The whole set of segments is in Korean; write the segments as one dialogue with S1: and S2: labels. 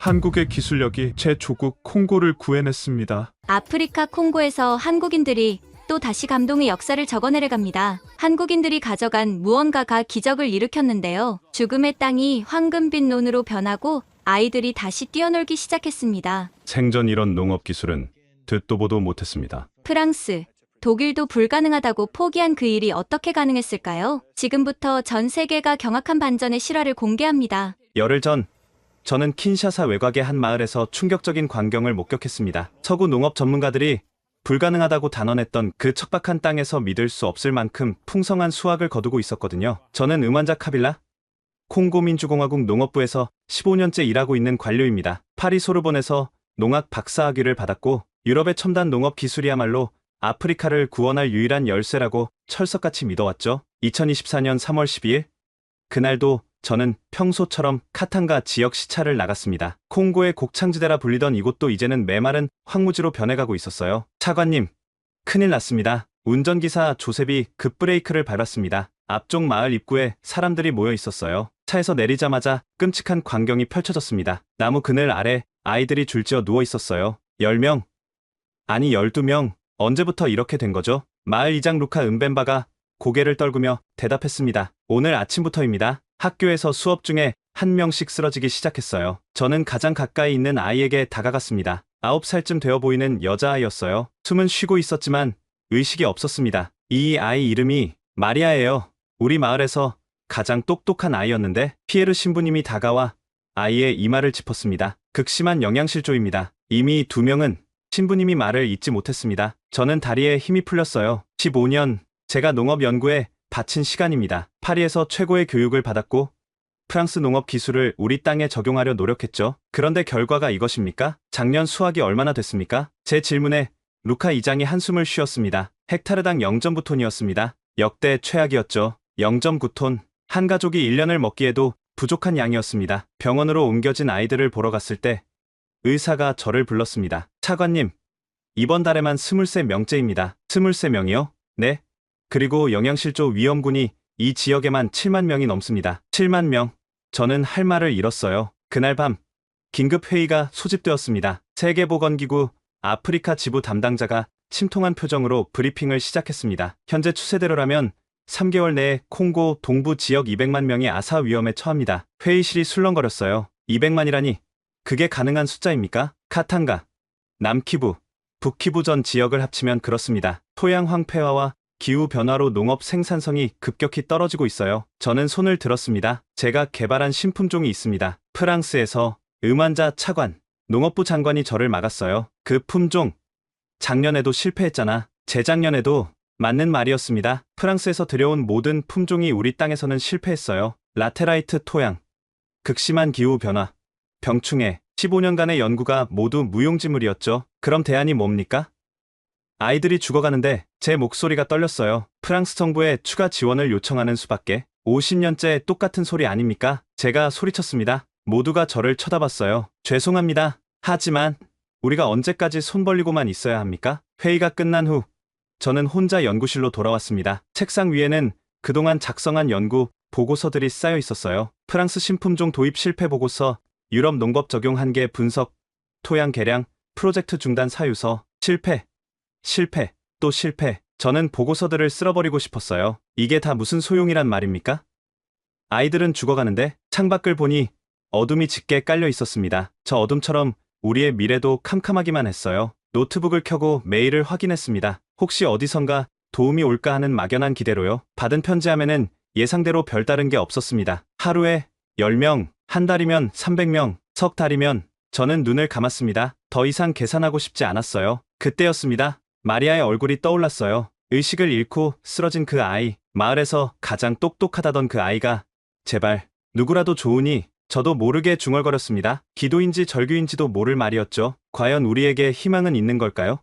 S1: 한국의 기술력이 제 조국 콩고를 구해냈습니다.
S2: 아프리카 콩고에서 한국인들이 또 다시 감동의 역사를 적어내려 갑니다. 한국인들이 가져간 무언가가 기적을 일으켰는데요. 죽음의 땅이 황금빛 논으로 변하고 아이들이 다시 뛰어놀기 시작했습니다.
S1: 생전 이런 농업 기술은 듣도 보도 못했습니다.
S2: 프랑스, 독일도 불가능하다고 포기한 그 일이 어떻게 가능했을까요? 지금부터 전 세계가 경악한 반전의 실화를 공개합니다.
S3: 열흘 전 저는 킨샤사 외곽의 한 마을에서 충격적인 광경을 목격했습니다. 서구 농업 전문가들이 불가능하다고 단언했던 그 척박한 땅에서 믿을 수 없을 만큼 풍성한 수확을 거두고 있었거든요. 저는 음완자 카빌라, 콩고 민주공화국 농업부에서 15년째 일하고 있는 관료입니다. 파리 소르본에서 농학 박사학위를 받았고 유럽의 첨단 농업 기술이야말로 아프리카를 구원할 유일한 열쇠라고 철석같이 믿어왔죠. 2024년 3월 12일 그날도 저는 평소처럼 카탄가 지역 시차를 나갔습니다. 콩고의 곡창지대라 불리던 이곳도 이제는 메마른 황무지로 변해가고 있었어요. 차관님, 큰일 났습니다. 운전기사 조셉이 급브레이크를 밟았습니다. 앞쪽 마을 입구에 사람들이 모여 있었어요. 차에서 내리자마자 끔찍한 광경이 펼쳐졌습니다. 나무 그늘 아래 아이들이 줄지어 누워 있었어요. 10명, 아니 12명, 언제부터 이렇게 된 거죠? 마을 이장 루카 은벤바가 고개를 떨구며 대답했습니다. 오늘 아침부터입니다. 학교에서 수업 중에 한 명씩 쓰러지기 시작했어요. 저는 가장 가까이 있는 아이에게 다가갔습니다. 9살쯤 되어 보이는 여자아이였어요. 숨은 쉬고 있었지만 의식이 없었습니다. 이 아이 이름이 마리아예요. 우리 마을에서 가장 똑똑한 아이였는데 피에르 신부님이 다가와 아이의 이마를 짚었습니다. 극심한 영양실조입니다. 이미 2명은 신부님이 말을 잊지 못했습니다. 저는 다리에 힘이 풀렸어요. 15년 제가 농업 연구에 바친 시간입니다. 파리에서 최고의 교육을 받았고 프랑스 농업 기술을 우리 땅에 적용하려 노력했죠. 그런데 결과가 이것입니까? 작년 수확이 얼마나 됐습니까? 제 질문에 루카 이장이 한숨을 쉬었습니다. 헥타르당 0.9톤이었습니다. 역대 최악이었죠. 0.9톤. 한 가족이 1년을 먹기에도 부족한 양이었습니다. 병원으로 옮겨진 아이들을 보러 갔을 때 의사가 저를 불렀습니다. 차관님, 이번 달에만 23명째입니다. 23명이요? 네. 그리고 영양실조 위험군이 이 지역에만 7만 명이 넘습니다. 7만 명. 저는 할 말을 잃었어요. 그날 밤 긴급회의가 소집되었습니다. 세계보건기구 아프리카 지부 담당자가 침통한 표정으로 브리핑을 시작했습니다. 현재 추세대로라면 3개월 내에 콩고 동부 지역 200만 명이 아사 위험에 처합니다. 회의실이 술렁거렸어요. 200만이라니 그게 가능한 숫자입니까? 카탄가, 남키부, 북키부 전 지역을 합치면 그렇습니다. 토양 황폐화와 기후변화로 농업 생산성이 급격히 떨어지고 있어요. 저는 손을 들었습니다. 제가 개발한 신품종이 있습니다. 프랑스에서 음환자 차관, 농업부 장관이 저를 막았어요. 그 품종, 작년에도 실패했잖아. 재작년에도. 맞는 말이었습니다. 프랑스에서 들여온 모든 품종이 우리 땅에서는 실패했어요. 라테라이트 토양, 극심한 기후변화, 병충해, 15년간의 연구가 모두 무용지물이었죠. 그럼 대안이 뭡니까? 아이들이 죽어가는데 제 목소리가 떨렸어요. 프랑스 정부에 추가 지원을 요청하는 수밖에. 50년째 똑같은 소리 아닙니까? 제가 소리쳤습니다. 모두가 저를 쳐다봤어요. 죄송합니다. 하지만 우리가 언제까지 손 벌리고만 있어야 합니까? 회의가 끝난 후 저는 혼자 연구실로 돌아왔습니다. 책상 위에는 그동안 작성한 연구 보고서들이 쌓여 있었어요. 프랑스 신품종 도입 실패 보고서, 유럽 농법 적용 한계 분석, 토양 개량, 프로젝트 중단 사유서, 실패, 또 실패. 저는 보고서들을 쓸어버리고 싶었어요. 이게 다 무슨 소용이란 말입니까? 아이들은 죽어가는데 창밖을 보니 어둠이 짙게 깔려 있었습니다. 저 어둠처럼 우리의 미래도 캄캄하기만 했어요. 노트북을 켜고 메일을 확인했습니다. 혹시 어디선가 도움이 올까 하는 막연한 기대로요. 받은 편지함에는 예상대로 별다른 게 없었습니다. 하루에 10명, 한 달이면 300명, 석 달이면. 저는 눈을 감았습니다. 더 이상 계산하고 싶지 않았어요. 그때였습니다. 마리아의 얼굴이 떠올랐어요. 의식을 잃고 쓰러진 그 아이, 마을에서 가장 똑똑하다던 그 아이가 제발 누구라도 좋으니. 저도 모르게 중얼거렸습니다. 기도인지 절규인지도 모를 말이었죠. 과연 우리에게 희망은 있는 걸까요?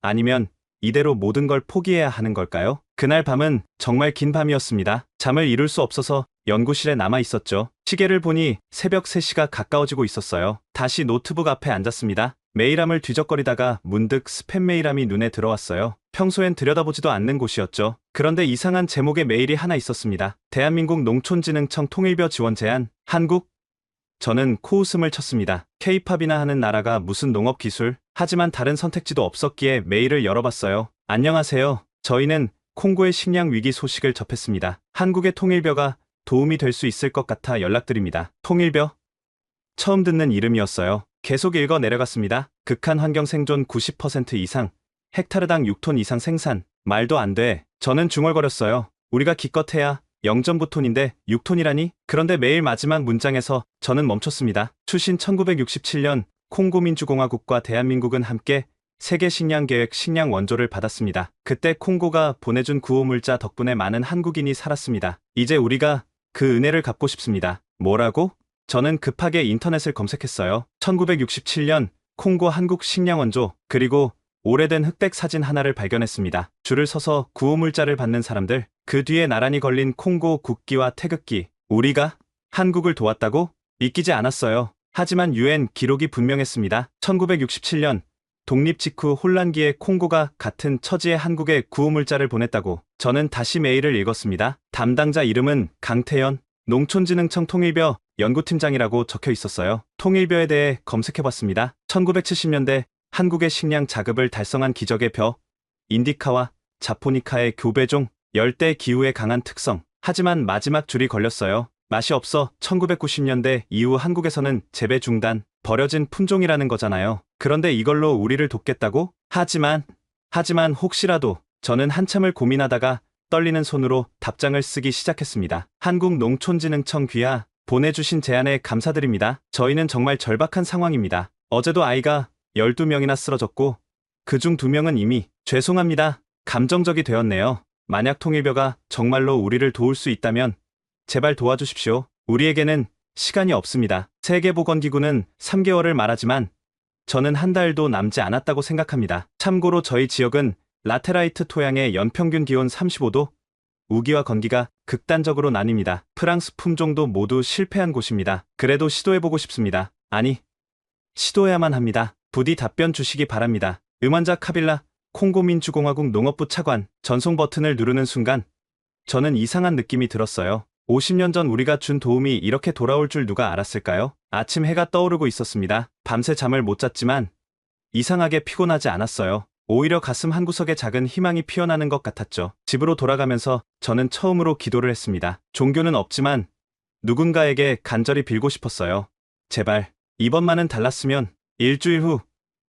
S3: 아니면 이대로 모든 걸 포기해야 하는 걸까요? 그날 밤은 정말 긴 밤이었습니다. 잠을 이룰 수 없어서 연구실에 남아 있었죠. 시계를 보니 새벽 3시가 가까워지고 있었어요. 다시 노트북 앞에 앉았습니다. 메일함을 뒤적거리다가 문득 스팸 메일함이 눈에 들어왔어요. 평소엔 들여다보지도 않는 곳이었죠. 그런데 이상한 제목의 메일이 하나 있었습니다. 대한민국 농촌진흥청 통일벼 지원 제안, 한국 저는 코웃음을 쳤습니다. K-팝이나 하는 나라가 무슨 농업 기술? 하지만 다른 선택지도 없었기에 메일을 열어봤어요. 안녕하세요. 저희는 콩고의 식량 위기 소식을 접했습니다. 한국의 통일벼가 도움이 될 수 있을 것 같아 연락드립니다. 통일벼? 처음 듣는 이름이었어요. 계속 읽어 내려갔습니다. 극한 환경 생존 90% 이상, 헥타르당 6톤 이상 생산. 말도 안 돼. 저는 중얼거렸어요. 우리가 기껏해야 0.9톤인데 6톤이라니? 그런데 메일 마지막 문장에서 저는 멈췄습니다. 추신 1967년 콩고민주공화국과 대한민국은 함께 세계 식량 계획 식량 원조를 받았습니다. 그때 콩고가 보내준 구호물자 덕분에 많은 한국인이 살았습니다. 이제 우리가 그 은혜를 갚고 싶습니다. 뭐라고? 저는 급하게 인터넷을 검색했어요. 1967년 콩고 한국 식량 원조, 그리고 오래된 흑백 사진 하나를 발견했습니다. 줄을 서서 구호물자를 받는 사람들, 그 뒤에 나란히 걸린 콩고 국기와 태극기. 우리가 한국을 도왔다고? 믿기지 않았어요. 하지만 UN 기록이 분명했습니다. 1967년 독립 직후 혼란기에 콩고가 같은 처지에 한국에 구호물자를 보냈다고. 저는 다시 메일을 읽었습니다. 담당자 이름은 강태현, 농촌진흥청 통일벼 연구팀장이라고 적혀 있었어요. 통일벼에 대해 검색해봤습니다. 1970년대 한국의 식량 자급을 달성한 기적의 벼, 인디카와 자포니카의 교배종, 열대 기후에 강한 특성. 하지만 마지막 줄이 걸렸어요. 맛이 없어. 1990년대 이후 한국에서는 재배 중단, 버려진 품종이라는 거잖아요. 그런데 이걸로 우리를 돕겠다고? 하지만 혹시라도. 저는 한참을 고민하다가 떨리는 손으로 답장을 쓰기 시작했습니다. 한국농촌진흥청 귀하, 보내주신 제안에 감사드립니다. 저희는 정말 절박한 상황입니다. 어제도 아이가 12명이나 쓰러졌고 그중 2명은 이미 죄송합니다. 감정적이 되었네요. 만약 통일벼가 정말로 우리를 도울 수 있다면 제발 도와주십시오. 우리에게는 시간이 없습니다. 세계보건기구는 3개월을 말하지만 저는 한 달도 남지 않았다고 생각합니다. 참고로 저희 지역은 라테라이트 토양의 연평균 기온 35도, 우기와 건기가 극단적으로 나뉩니다. 프랑스 품종도 모두 실패한 곳입니다. 그래도 시도해보고 싶습니다. 아니, 시도해야만 합니다. 부디 답변 주시기 바랍니다. 음원자 카빌라, 콩고민주공화국 농업부 차관. 전송 버튼을 누르는 순간 저는 이상한 느낌이 들었어요. 50년 전 우리가 준 도움이 이렇게 돌아올 줄 누가 알았을까요? 아침 해가 떠오르고 있었습니다. 밤새 잠을 못 잤지만 이상하게 피곤하지 않았어요. 오히려 가슴 한구석에 작은 희망이 피어나는 것 같았죠. 집으로 돌아가면서 저는 처음으로 기도를 했습니다. 종교는 없지만 누군가에게 간절히 빌고 싶었어요. 제발 이번만은 달랐으면. 일주일 후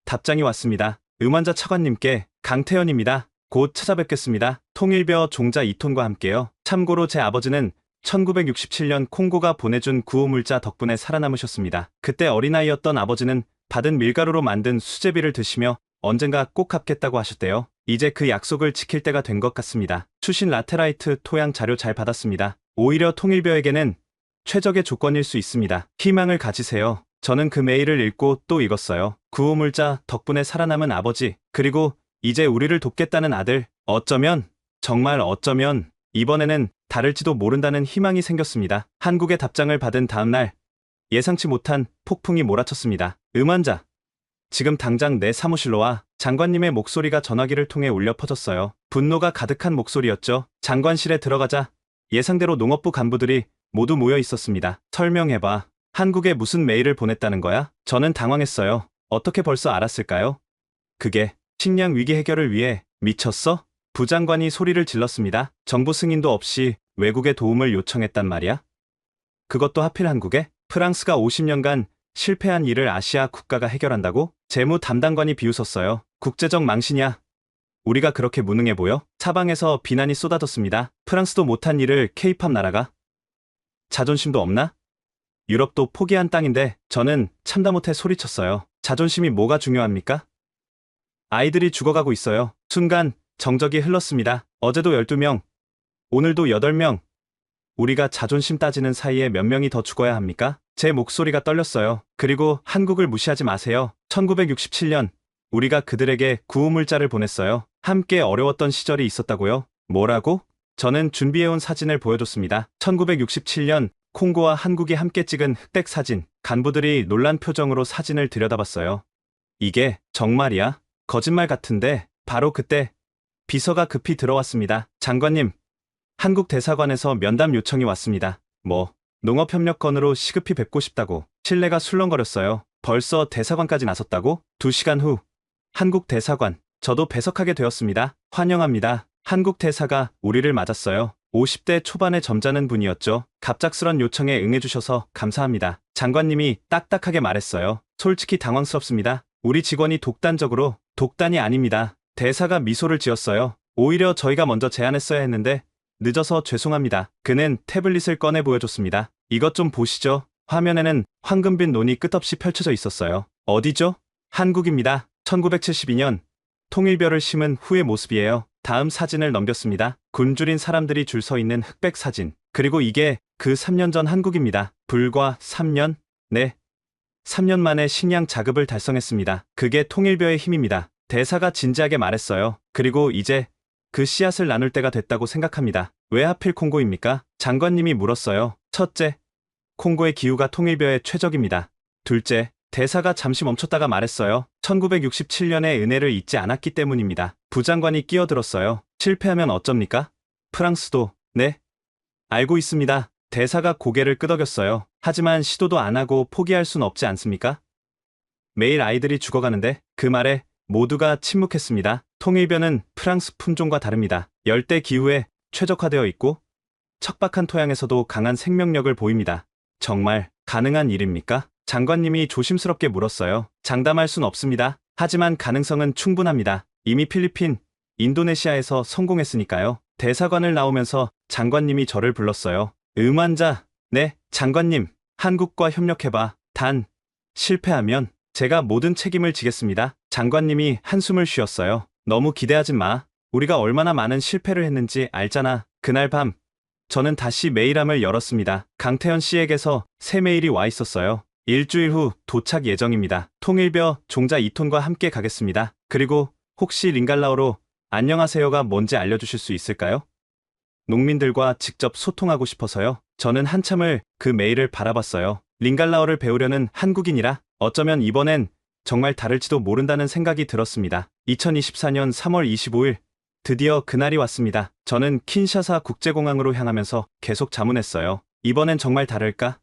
S3: 답장이 왔습니다. 음원자 차관님께, 강태현입니다. 곧 찾아뵙겠습니다. 통일벼 종자 2톤과 함께요. 참고로 제 아버지는 1967년 콩고가 보내준 구호물자 덕분에 살아남으셨습니다. 그때 어린아이였던 아버지는 받은 밀가루로 만든 수제비를 드시며 언젠가 꼭 갚겠다고 하셨대요. 이제 그 약속을 지킬 때가 된 것 같습니다. 추신 라테라이트 토양 자료 잘 받았습니다. 오히려 통일벼에게는 최적의 조건일 수 있습니다. 희망을 가지세요. 저는 그 메일을 읽고 또 읽었어요. 구호물자 덕분에 살아남은 아버지, 그리고 이제 우리를 돕겠다는 아들. 어쩌면, 정말 어쩌면 이번에는 다를지도 모른다는 희망이 생겼습니다. 한국의 답장을 받은 다음 날 예상치 못한 폭풍이 몰아쳤습니다. 음원자, 지금 당장 내 사무실로 와. 장관님의 목소리가 전화기를 통해 울려 퍼졌어요. 분노가 가득한 목소리였죠. 장관실에 들어가자 예상대로 농업부 간부들이 모두 모여 있었습니다. 설명해봐. 한국에 무슨 메일을 보냈다는 거야? 저는 당황했어요. 어떻게 벌써 알았을까요? 그게 식량 위기 해결을 위해. 미쳤어? 부장관이 소리를 질렀습니다. 정부 승인도 없이 외국의 도움을 요청했단 말이야? 그것도 하필 한국에? 프랑스가 50년간 실패한 일을 아시아 국가가 해결한다고? 재무 담당관이 비웃었어요. 국제적 망신이야. 우리가 그렇게 무능해 보여? 사방에서 비난이 쏟아졌습니다. 프랑스도 못한 일을 K-팝 나라가? 자존심도 없나? 유럽도 포기한 땅인데. 저는 참다 못해 소리쳤어요. 자존심이 뭐가 중요합니까? 아이들이 죽어가고 있어요. 순간 정적이 흘렀습니다. 어제도 12명, 오늘도 8명. 우리가 자존심 따지는 사이에 몇 명이 더 죽어야 합니까? 제 목소리가 떨렸어요. 그리고 한국을 무시하지 마세요. 1967년 우리가 그들에게 구호물자를 보냈어요. 함께 어려웠던 시절이 있었다고요? 뭐라고? 저는 준비해온 사진을 보여줬습니다. 1967년 콩고와 한국이 함께 찍은 흑백 사진. 간부들이 놀란 표정으로 사진을 들여다봤어요. 이게 정말이야? 거짓말 같은데. 바로 그때 비서가 급히 들어왔습니다. 장관님, 한국 대사관에서 면담 요청이 왔습니다. 뭐, 농업협력건으로 시급히 뵙고 싶다고. 신뢰가 술렁거렸어요. 벌써 대사관까지 나섰다고? 2시간 후 한국 대사관. 저도 배석하게 되었습니다. 환영합니다. 한국 대사가 우리를 맞았어요. 50대 초반의 점잖은 분이었죠. 갑작스런 요청에 응해주셔서 감사합니다. 장관님이 딱딱하게 말했어요. 솔직히 당황스럽습니다. 우리 직원이 독단이 아닙니다. 대사가 미소를 지었어요. 오히려 저희가 먼저 제안했어야 했는데 늦어서 죄송합니다. 그는 태블릿을 꺼내 보여줬습니다. 이것 좀 보시죠. 화면에는 황금빛 논이 끝없이 펼쳐져 있었어요. 어디죠? 한국입니다. 1972년 통일벼를 심은 후의 모습이에요. 다음 사진을 넘겼습니다. 굶주린 사람들이 줄 서 있는 흑백 사진. 그리고 이게 그 3년 전 한국입니다. 불과 3년? 네. 3년 만에 식량 자급을 달성했습니다. 그게 통일벼의 힘입니다. 대사가 진지하게 말했어요. 그리고 이제 그 씨앗을 나눌 때가 됐다고 생각합니다. 왜 하필 콩고입니까? 장관님이 물었어요. 첫째, 콩고의 기후가 통일벼의 최적입니다. 둘째, 대사가 잠시 멈췄다가 말했어요. 1967년의 은혜를 잊지 않았기 때문입니다. 부장관이 끼어들었어요. 실패하면 어쩝니까? 프랑스도, 네. 알고 있습니다. 대사가 고개를 끄덕였어요. 하지만 시도도 안 하고 포기할 순 없지 않습니까? 매일 아이들이 죽어가는데 그 말에 모두가 침묵했습니다. 통일벼는 프랑스 품종과 다릅니다. 열대 기후에 최적화되어 있고 척박한 토양에서도 강한 생명력을 보입니다. 정말 가능한 일입니까? 장관님이 조심스럽게 물었어요. 장담할 순 없습니다. 하지만 가능성은 충분합니다. 이미 필리핀, 인도네시아에서 성공했으니까요. 대사관을 나오면서 장관님이 저를 불렀어요. 환자, 네, 장관님, 한국과 협력해봐. 단, 실패하면 제가 모든 책임을 지겠습니다. 장관님이 한숨을 쉬었어요. 너무 기대하지 마. 우리가 얼마나 많은 실패를 했는지 알잖아. 그날 밤, 저는 다시 메일함을 열었습니다. 강태현 씨에게서 새 메일이 와 있었어요. 일주일 후 도착 예정입니다. 통일벼 종자 2톤과 함께 가겠습니다. 그리고 혹시 링갈라오로 안녕하세요가 뭔지 알려주실 수 있을까요? 농민들과 직접 소통하고 싶어서요. 저는 한참을 그 메일을 바라봤어요. 링갈라오를 배우려는 한국인이라 어쩌면 이번엔 정말 다를지도 모른다는 생각이 들었습니다. 2024년 3월 25일 드디어 그날이 왔습니다. 저는 킨샤사 국제공항으로 향하면서 계속 자문했어요. 이번엔 정말 다를까?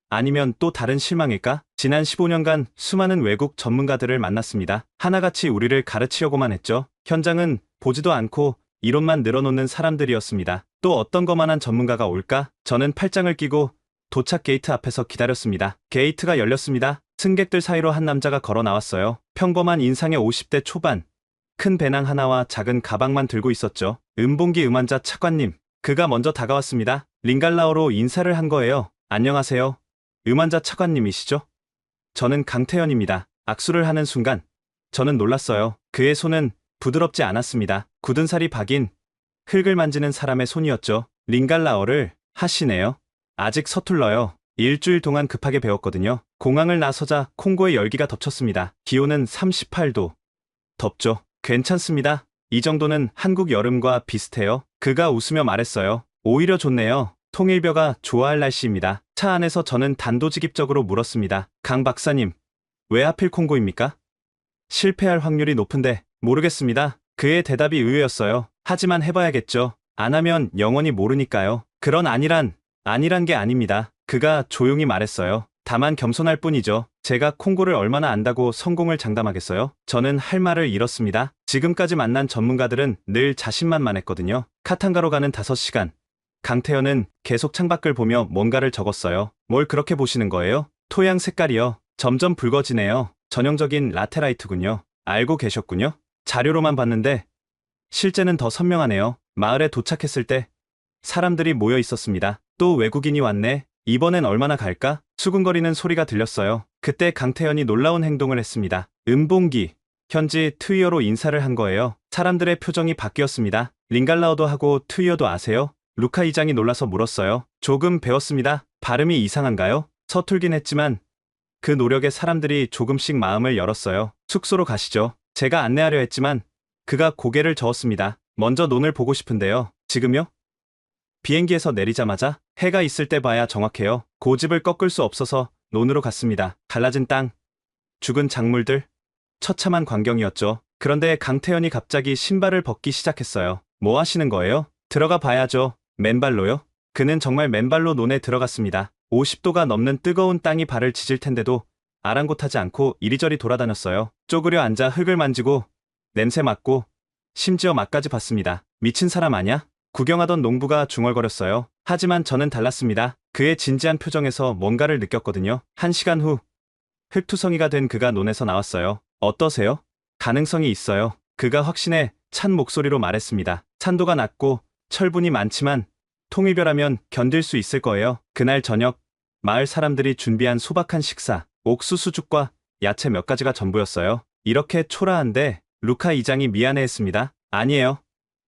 S3: 아니면 또 다른 실망일까? 지난 15년간 수많은 외국 전문가들을 만났습니다. 하나같이 우리를 가르치려고만 했죠. 현장은 보지도 않고 이론만 늘어놓는 사람들이었습니다. 또 어떤 거만한 전문가가 올까? 저는 팔짱을 끼고 도착 게이트 앞에서 기다렸습니다. 게이트가 열렸습니다. 승객들 사이로 한 남자가 걸어 나왔어요. 평범한 인상의 50대 초반. 큰 배낭 하나와 작은 가방만 들고 있었죠. 은봉기 환자 차관님. 그가 먼저 다가왔습니다. 링갈라오로 인사를 한 거예요. 안녕하세요. 환자 차관님이시죠? 저는 강태현입니다. 악수를 하는 순간 저는 놀랐어요. 그의 손은 부드럽지 않았습니다. 굳은 살이 박인 흙을 만지는 사람의 손이었죠. 링갈라오를 하시네요. 아직 서툴러요. 일주일 동안 급하게 배웠거든요. 공항을 나서자 콩고의 열기가 덮쳤습니다. 기온은 38도. 덥죠. 괜찮습니다. 이 정도는 한국 여름과 비슷해요. 그가 웃으며 말했어요. 오히려 좋네요. 통일벼가 좋아할 날씨입니다. 차 안에서 저는 단도직입적으로 물었습니다. 강 박사님, 왜 하필 콩고입니까? 실패할 확률이 높은데 모르겠습니다. 그의 대답이 의외였어요. 하지만 해봐야겠죠. 안 하면 영원히 모르니까요. 그런 아니란 게 아닙니다. 그가 조용히 말했어요. 다만 겸손할 뿐이죠. 제가 콩고를 얼마나 안다고 성공을 장담하겠어요? 저는 할 말을 잃었습니다. 지금까지 만난 전문가들은 늘 자신만만했거든요. 카탄가로 가는 5시간. 강태현은 계속 창밖을 보며 뭔가를 적었어요. 뭘 그렇게 보시는 거예요? 토양 색깔이요. 점점 붉어지네요. 전형적인 라테라이트군요. 알고 계셨군요. 자료로만 봤는데 실제는 더 선명하네요. 마을에 도착했을 때 사람들이 모여 있었습니다. 또 외국인이 왔네. 이번엔 얼마나 갈까? 수근거리는 소리가 들렸어요. 그때 강태현이 놀라운 행동을 했습니다. 은봉기, 현지 트위어로 인사를 한 거예요. 사람들의 표정이 바뀌었습니다. 링갈라오도 하고 트위어도 아세요? 루카 이장이 놀라서 물었어요. 조금 배웠습니다. 발음이 이상한가요? 서툴긴 했지만 그 노력에 사람들이 조금씩 마음을 열었어요. 숙소로 가시죠. 제가 안내하려 했지만 그가 고개를 저었습니다. 먼저 논을 보고 싶은데요. 지금요? 비행기에서 내리자마자 해가 있을 때 봐야 정확해요. 고집을 꺾을 수 없어서 논으로 갔습니다. 갈라진 땅, 죽은 작물들, 처참한 광경이었죠. 그런데 강태현이 갑자기 신발을 벗기 시작했어요. 뭐 하시는 거예요? 들어가 봐야죠. 맨발로요? 그는 정말 맨발로 논에 들어갔습니다. 50도가 넘는 뜨거운 땅이 발을 지질 텐데도 아랑곳하지 않고 이리저리 돌아다녔어요. 쪼그려 앉아 흙을 만지고 냄새 맡고 심지어 맛까지 봤습니다. 미친 사람 아냐? 구경하던 농부가 중얼거렸어요. 하지만 저는 달랐습니다. 그의 진지한 표정에서 뭔가를 느꼈거든요. 1시간 후 흙투성이가 된 그가 논에서 나왔어요. 어떠세요? 가능성이 있어요. 그가 확신에 찬 목소리로 말했습니다. 산도가 낮고 철분이 많지만 통일벼라면 견딜 수 있을 거예요. 그날 저녁 마을 사람들이 준비한 소박한 식사, 옥수수죽과 야채 몇 가지가 전부였어요. 이렇게 초라한데 루카 이장이 미안해했습니다. 아니에요.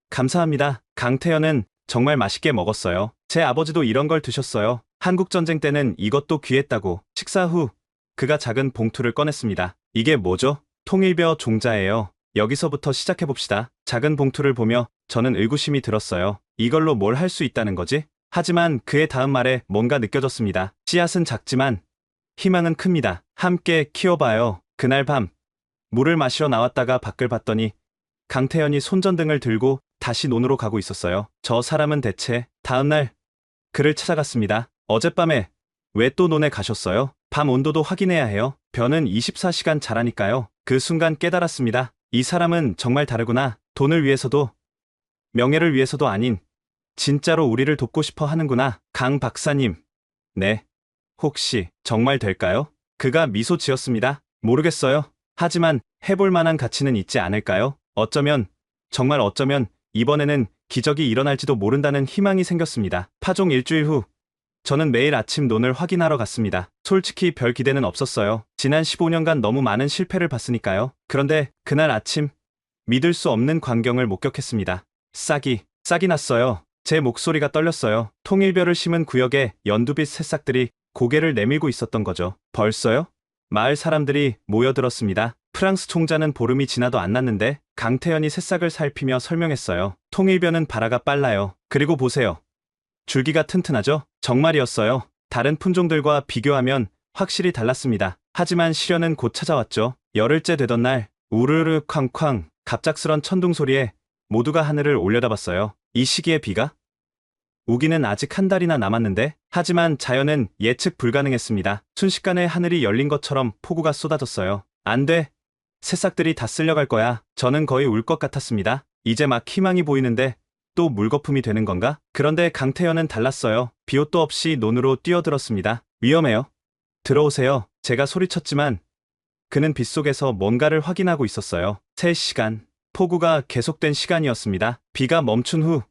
S3: 감사합니다. 강태현은 정말 맛있게 먹었어요. 제 아버지도 이런 걸 드셨어요. 한국전쟁 때는 이것도 귀했다고. 식사 후 그가 작은 봉투를 꺼냈습니다. 이게 뭐죠? 통일벼 종자예요. 여기서부터 시작해봅시다. 작은 봉투를 보며 저는 의구심이 들었어요. 이걸로 뭘 할 수 있다는 거지? 하지만 그의 다음 말에 뭔가 느껴졌습니다. 씨앗은 작지만 희망은 큽니다. 함께 키워봐요. 그날 밤 물을 마시러 나왔다가 밖을 봤더니 강태현이 손전등을 들고 다시 논으로 가고 있었어요. 저 사람은 대체 다음날 그를 찾아갔습니다. 어젯밤에 왜 또 논에 가셨어요? 밤 온도도 확인해야 해요. 벼는 24시간 자라니까요. 그 순간 깨달았습니다. 이 사람은 정말 다르구나. 돈을 위해서도 명예를 위해서도 아닌 진짜로 우리를 돕고 싶어 하는구나. 강 박사님. 네. 혹시 정말 될까요? 그가 미소 지었습니다. 모르겠어요. 하지만 해볼 만한 가치는 있지 않을까요? 어쩌면, 정말 어쩌면 이번에는 기적이 일어날지도 모른다는 희망이 생겼습니다. 파종 일주일 후 저는 매일 아침 논을 확인하러 갔습니다. 솔직히 별 기대는 없었어요. 지난 15년간 너무 많은 실패를 봤으니까요. 그런데 그날 아침 믿을 수 없는 광경을 목격했습니다. 싹이 났어요. 제 목소리가 떨렸어요. 통일벼를 심은 구역에 연두빛 새싹들이 고개를 내밀고 있었던 거죠. 벌써요? 마을 사람들이 모여들었습니다. 프랑스 총자는 보름이 지나도 안 났는데 강태현이 새싹을 살피며 설명했어요. 통일벼는 발화가 빨라요. 그리고 보세요. 줄기가 튼튼하죠? 정말이었어요. 다른 품종들과 비교하면 확실히 달랐습니다. 하지만 시련은 곧 찾아왔죠. 열흘째 되던 날 우르르 쾅쾅 갑작스런 천둥 소리에 모두가 하늘을 올려다봤어요. 이 시기에 비가? 우기는 아직 한 달이나 남았는데 하지만 자연은 예측 불가능했습니다. 순식간에 하늘이 열린 것처럼 폭우가 쏟아졌어요. 안 돼. 새싹들이 다 쓸려갈 거야. 저는 거의 울 것 같았습니다. 이제 막 희망이 보이는데 또 물거품이 되는 건가? 그런데 강태현은 달랐어요. 비옷도 없이 논으로 뛰어들었습니다. 위험해요. 들어오세요. 제가 소리쳤지만 그는 빗속에서 뭔가를 확인하고 있었어요. 3시간. 폭우가 계속된 시간이었습니다. 비가 멈춘 후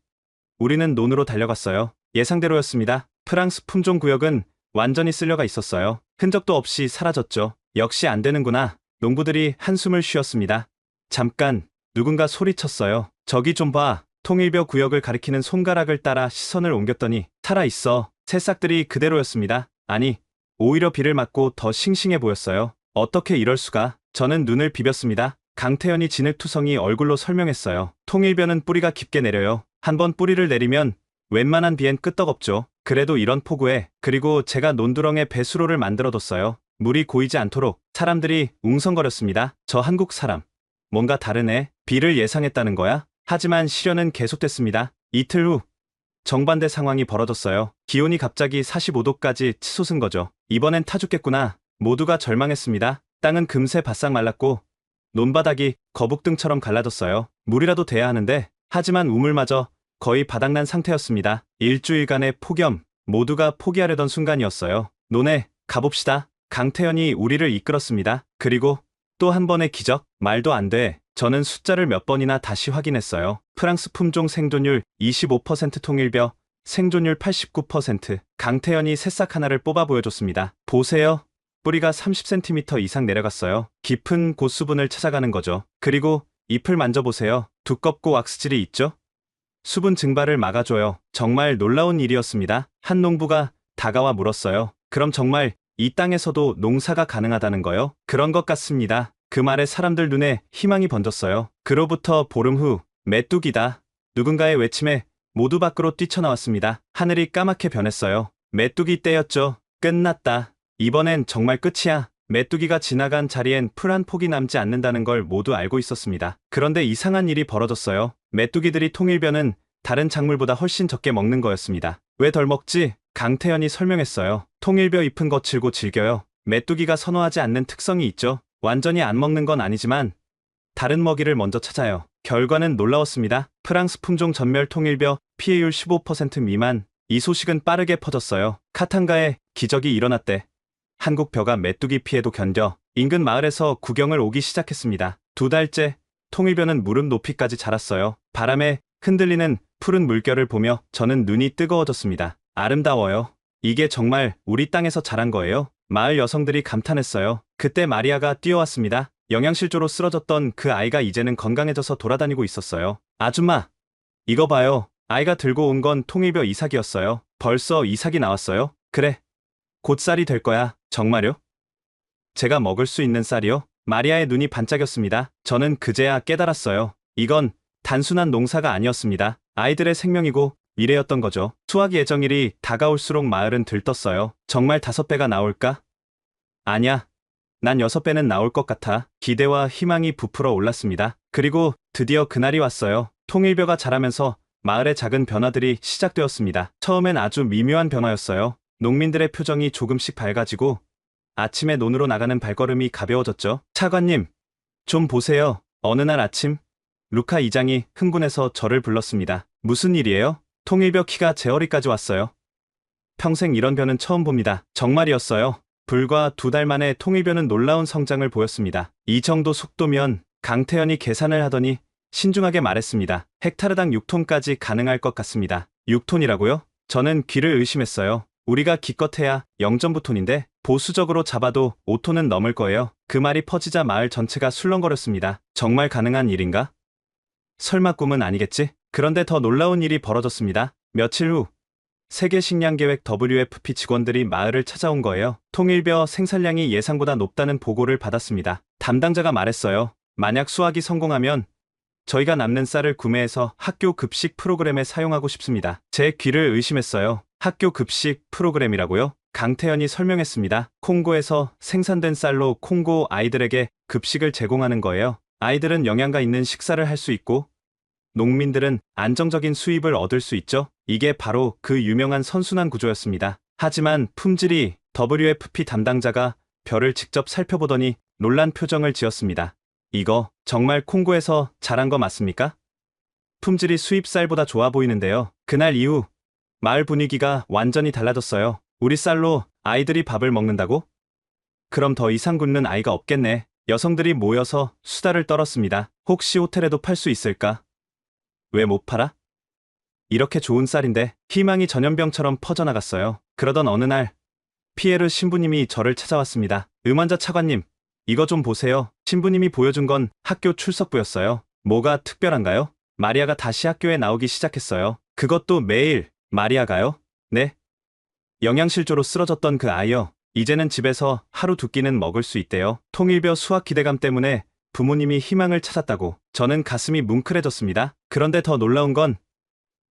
S3: 우리는 논으로 달려갔어요. 예상대로였습니다. 프랑스 품종 구역은 완전히 쓸려가 있었어요. 흔적도 없이 사라졌죠. 역시 안 되는구나. 농부들이 한숨을 쉬었습니다. 잠깐 누군가 소리쳤어요. 저기 좀 봐. 통일벼 구역을 가리키는 손가락을 따라 시선을 옮겼더니 살아있어. 새싹들이 그대로였습니다. 아니, 오히려 비를 맞고 더 싱싱해 보였어요. 어떻게 이럴 수가? 저는 눈을 비볐습니다. 강태현이 진흙투성이 얼굴로 설명했어요. 통일벼는 뿌리가 깊게 내려요. 한번 뿌리를 내리면 웬만한 비엔 끄떡없죠. 그래도 이런 폭우에 그리고 제가 논두렁에 배수로를 만들어뒀어요. 물이 고이지 않도록. 사람들이 웅성거렸습니다. 저 한국 사람. 뭔가 다르네. 비를 예상했다는 거야? 하지만 시련은 계속됐습니다. 이틀 후 정반대 상황이 벌어졌어요. 기온이 갑자기 45도까지 치솟은 거죠. 이번엔 타 죽겠구나. 모두가 절망했습니다. 땅은 금세 바싹 말랐고 논바닥이 거북등처럼 갈라졌어요. 물이라도 돼야 하는데 하지만 우물마저 거의 바닥난 상태였습니다. 일주일간의 폭염, 모두가 포기하려던 순간이었어요. 논에 가봅시다. 강태현이 우리를 이끌었습니다. 그리고 또 한 번의 기적? 말도 안 돼. 저는 숫자를 몇 번이나 다시 확인했어요. 프랑스 품종 생존율 25% 통일벼, 생존율 89%. 강태현이 새싹 하나를 뽑아 보여줬습니다. 보세요. 뿌리가 30cm 이상 내려갔어요. 깊은 곳 수분을 찾아가는 거죠. 그리고 잎을 만져보세요. 두껍고 왁스질이 있죠? 수분 증발을 막아줘요. 정말 놀라운 일이었습니다. 한 농부가 다가와 물었어요. 그럼 정말 이 땅에서도 농사가 가능하다는 거요? 그런 것 같습니다. 그 말에 사람들 눈에 희망이 번졌어요. 그로부터 보름 후 메뚜기다. 누군가의 외침에 모두 밖으로 뛰쳐나왔습니다. 하늘이 까맣게 변했어요. 메뚜기 때였죠. 끝났다. 이번엔 정말 끝이야. 메뚜기가 지나간 자리엔 풀 한 폭이 남지 않는다는 걸 모두 알고 있었습니다. 그런데 이상한 일이 벌어졌어요. 메뚜기들이 통일벼는 다른 작물보다 훨씬 적게 먹는 거였습니다. 왜 덜 먹지? 강태현이 설명했어요. 통일벼 잎은 거칠고 질겨요. 메뚜기가 선호하지 않는 특성이 있죠. 완전히 안 먹는 건 아니지만 다른 먹이를 먼저 찾아요. 결과는 놀라웠습니다. 프랑스 품종 전멸 통일벼 피해율 15% 미만. 이 소식은 빠르게 퍼졌어요. 카탄가에 기적이 일어났대. 한국 벼가 메뚜기 피해도 견뎌 인근 마을에서 구경을 오기 시작했습니다. 2달째 통일벼는 무릎 높이까지 자랐어요. 바람에 흔들리는 푸른 물결을 보며 저는 눈이 뜨거워졌습니다. 아름다워요. 이게 정말 우리 땅에서 자란 거예요. 마을 여성들이 감탄했어요. 그때 마리아가 뛰어왔습니다. 영양실조로 쓰러졌던 그 아이가 이제는 건강해져서 돌아다니고 있었어요. 아줌마, 이거 봐요. 아이가 들고 온 건 통일벼 이삭이었어요. 벌써 이삭이 나왔어요? 그래. 곧 쌀이 될 거야. 정말요? 제가 먹을 수 있는 쌀이요? 마리아의 눈이 반짝였습니다. 저는 그제야 깨달았어요. 이건 단순한 농사가 아니었습니다. 아이들의 생명이고 미래였던 거죠. 수확 예정일이 다가올수록 마을은 들떴어요. 정말 5배가 나올까? 아냐. 난 6배는 나올 것 같아. 기대와 희망이 부풀어 올랐습니다. 그리고 드디어 그날이 왔어요. 통일벼가 자라면서 마을의 작은 변화들이 시작되었습니다. 처음엔 아주 미묘한 변화였어요. 농민들의 표정이 조금씩 밝아지고 아침에 논으로 나가는 발걸음이 가벼워졌죠. 차관님, 좀 보세요. 어느 날 아침 루카 이장이 흥분해서 저를 불렀습니다. 무슨 일이에요? 통일벼 키가 제 허리까지 왔어요. 평생 이런 벼는 처음 봅니다. 정말이었어요. 불과 2달 만에 통일벼는 놀라운 성장을 보였습니다. 이 정도 속도면 강태현이 계산을 하더니 신중하게 말했습니다. 헥타르당 6톤까지 가능할 것 같습니다. 6톤이라고요? 저는 귀를 의심했어요. 우리가 기껏해야 0.9톤인데 보수적으로 잡아도 5톤은 넘을 거예요. 그 말이 퍼지자 마을 전체가 술렁거렸습니다. 정말 가능한 일인가? 설마 꿈은 아니겠지? 그런데 더 놀라운 일이 벌어졌습니다. 며칠 후 세계식량계획 WFP 직원들이 마을을 찾아온 거예요. 통일벼 생산량이 예상보다 높다는 보고를 받았습니다. 담당자가 말했어요. 만약 수확이 성공하면 저희가 남는 쌀을 구매해서 학교 급식 프로그램에 사용하고 싶습니다. 제 귀를 의심했어요. 학교 급식 프로그램이라고요? 강태현이 설명했습니다. 콩고에서 생산된 쌀로 콩고 아이들에게 급식을 제공하는 거예요. 아이들은 영양가 있는 식사를 할 수 있고 농민들은 안정적인 수입을 얻을 수 있죠. 이게 바로 그 유명한 선순환 구조였습니다. 하지만 품질이 WFP 담당자가 벼를 직접 살펴보더니 놀란 표정을 지었습니다. 이거 정말 콩고에서 자란 거 맞습니까? 품질이 수입 쌀보다 좋아 보이는데요. 그날 이후 마을 분위기가 완전히 달라졌어요. 우리 쌀로 아이들이 밥을 먹는다고? 그럼 더 이상 굶는 아이가 없겠네. 여성들이 모여서 수다를 떨었습니다. 혹시 호텔에도 팔 수 있을까? 왜 못 팔아? 이렇게 좋은 쌀인데. 희망이 전염병처럼 퍼져나갔어요. 그러던 어느 날 피에르 신부님이 저를 찾아왔습니다. 음환자 차관님, 이거 좀 보세요. 신부님이 보여준 건 학교 출석부였어요. 뭐가 특별한가요? 마리아가 다시 학교에 나오기 시작했어요. 그것도 매일. 마리아가요? 네. 영양실조로 쓰러졌던 그 아이요. 이제는 집에서 하루 2끼는 먹을 수 있대요. 통일벼 수확 기대감 때문에 부모님이 희망을 찾았다고. 저는 가슴이 뭉클해졌습니다. 그런데 더 놀라운 건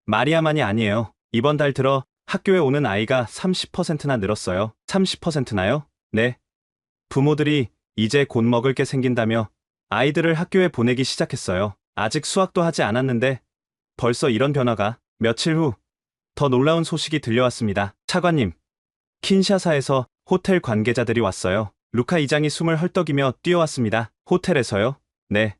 S3: 마리아만이 아니에요. 이번 달 들어 학교에 오는 아이가 30%나 늘었어요. 30%나요? 네. 부모들이 이제 곧 먹을 게 생긴다며 아이들을 학교에 보내기 시작했어요. 아직 수학도 하지 않았는데 벌써 이런 변화가. 며칠 후 더 놀라운 소식이 들려왔습니다. 차관님, 킨샤사에서 호텔 관계자들이 왔어요. 루카 이장이 숨을 헐떡이며 뛰어왔습니다. 호텔에서요? 네.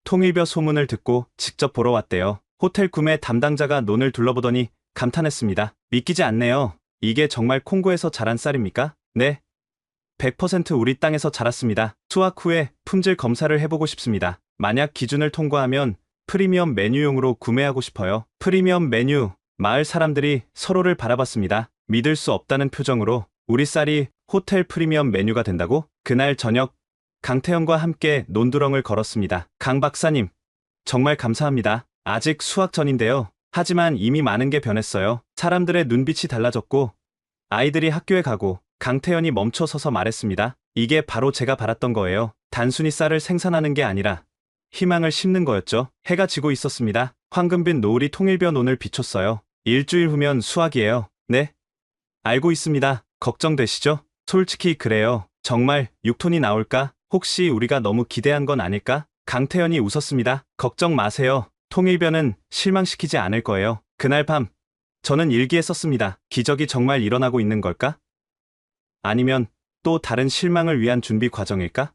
S3: 통일벼 소문을 듣고 직접 보러 왔대요. 호텔 구매 담당자가 논을 둘러보더니 감탄했습니다. 믿기지 않네요. 이게 정말 콩고에서 자란 쌀입니까? 네. 100% 우리 땅에서 자랐습니다. 수확 후에 품질 검사를 해보고 싶습니다. 만약 기준을 통과하면 프리미엄 메뉴용으로 구매하고 싶어요. 프리미엄 메뉴. 마을 사람들이 서로를 바라봤습니다. 믿을 수 없다는 표정으로. 우리 쌀이 호텔 프리미엄 메뉴가 된다고? 그날 저녁 강태현과 함께 논두렁을 걸었습니다. 강 박사님, 정말 감사합니다. 아직 수확 전인데요. 하지만 이미 많은 게 변했어요. 사람들의 눈빛이 달라졌고 아이들이 학교에 가고. 강태현이 멈춰 서서 말했습니다. 이게 바로 제가 바랐던 거예요. 단순히 쌀을 생산하는 게 아니라 희망을 심는 거였죠. 해가 지고 있었습니다. 황금빛 노을이 통일벼 논을 비췄어요. 일주일 후면 수확이에요. 네? 알고 있습니다. 걱정되시죠? 솔직히 그래요. 정말 6톤이 나올까? 혹시 우리가 너무 기대한 건 아닐까? 강태현이 웃었습니다. 걱정 마세요. 통일벼는 실망시키지 않을 거예요. 그날 밤 저는 일기에 썼습니다. 기적이 정말 일어나고 있는 걸까? 아니면 또 다른 실망을 위한 준비 과정일까?